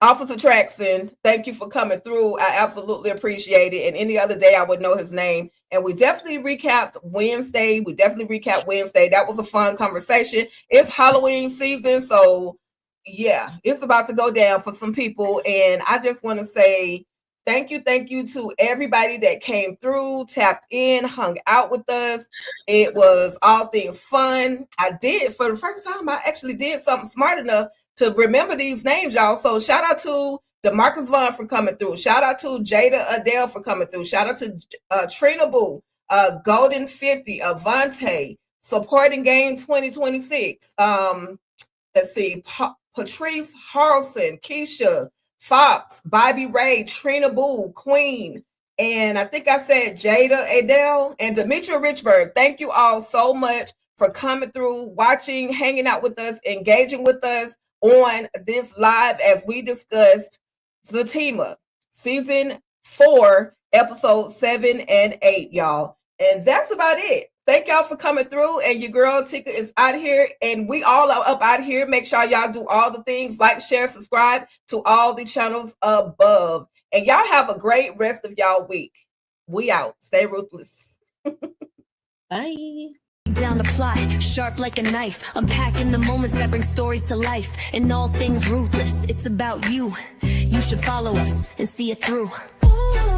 Officer Traxon, thank you for coming through. I absolutely appreciate it. And any other day I would know his name. And we definitely recapped Wednesday. That was a fun conversation. It's Halloween season. So yeah, it's about to go down for some people. And I just want to say thank you to everybody that came through, tapped in, hung out with us. It was all things fun. I did, for the first time, I actually did something smart enough to remember these names, y'all. So shout out to DeMarcus Vaughn for coming through. Shout out to Jada Adele for coming through. Shout out to Trina Boo, Golden 50, Avante, Supporting Game 2026. let's see, Patrice Harrelson, Keisha, Fox, Bobby Ray, Trina Boo, Queen, and I think I said Jada Adele and Demetria Richburg. Thank you all so much for coming through, watching, hanging out with us, engaging with us on this live as we discussed Zatima, season 4, episode 7 and 8, y'all. And that's about it. Thank y'all for coming through. And your girl Tika is out here, and we all are up out here. Make sure y'all do all the things, like, share, subscribe to all the channels above. And y'all have a great rest of y'all week. We out. Stay ruthless. Bye. Down the plot, sharp like a knife, unpacking the moments that bring stories to life. And all things ruthless, it's about you. You should follow us and see it through. Ooh.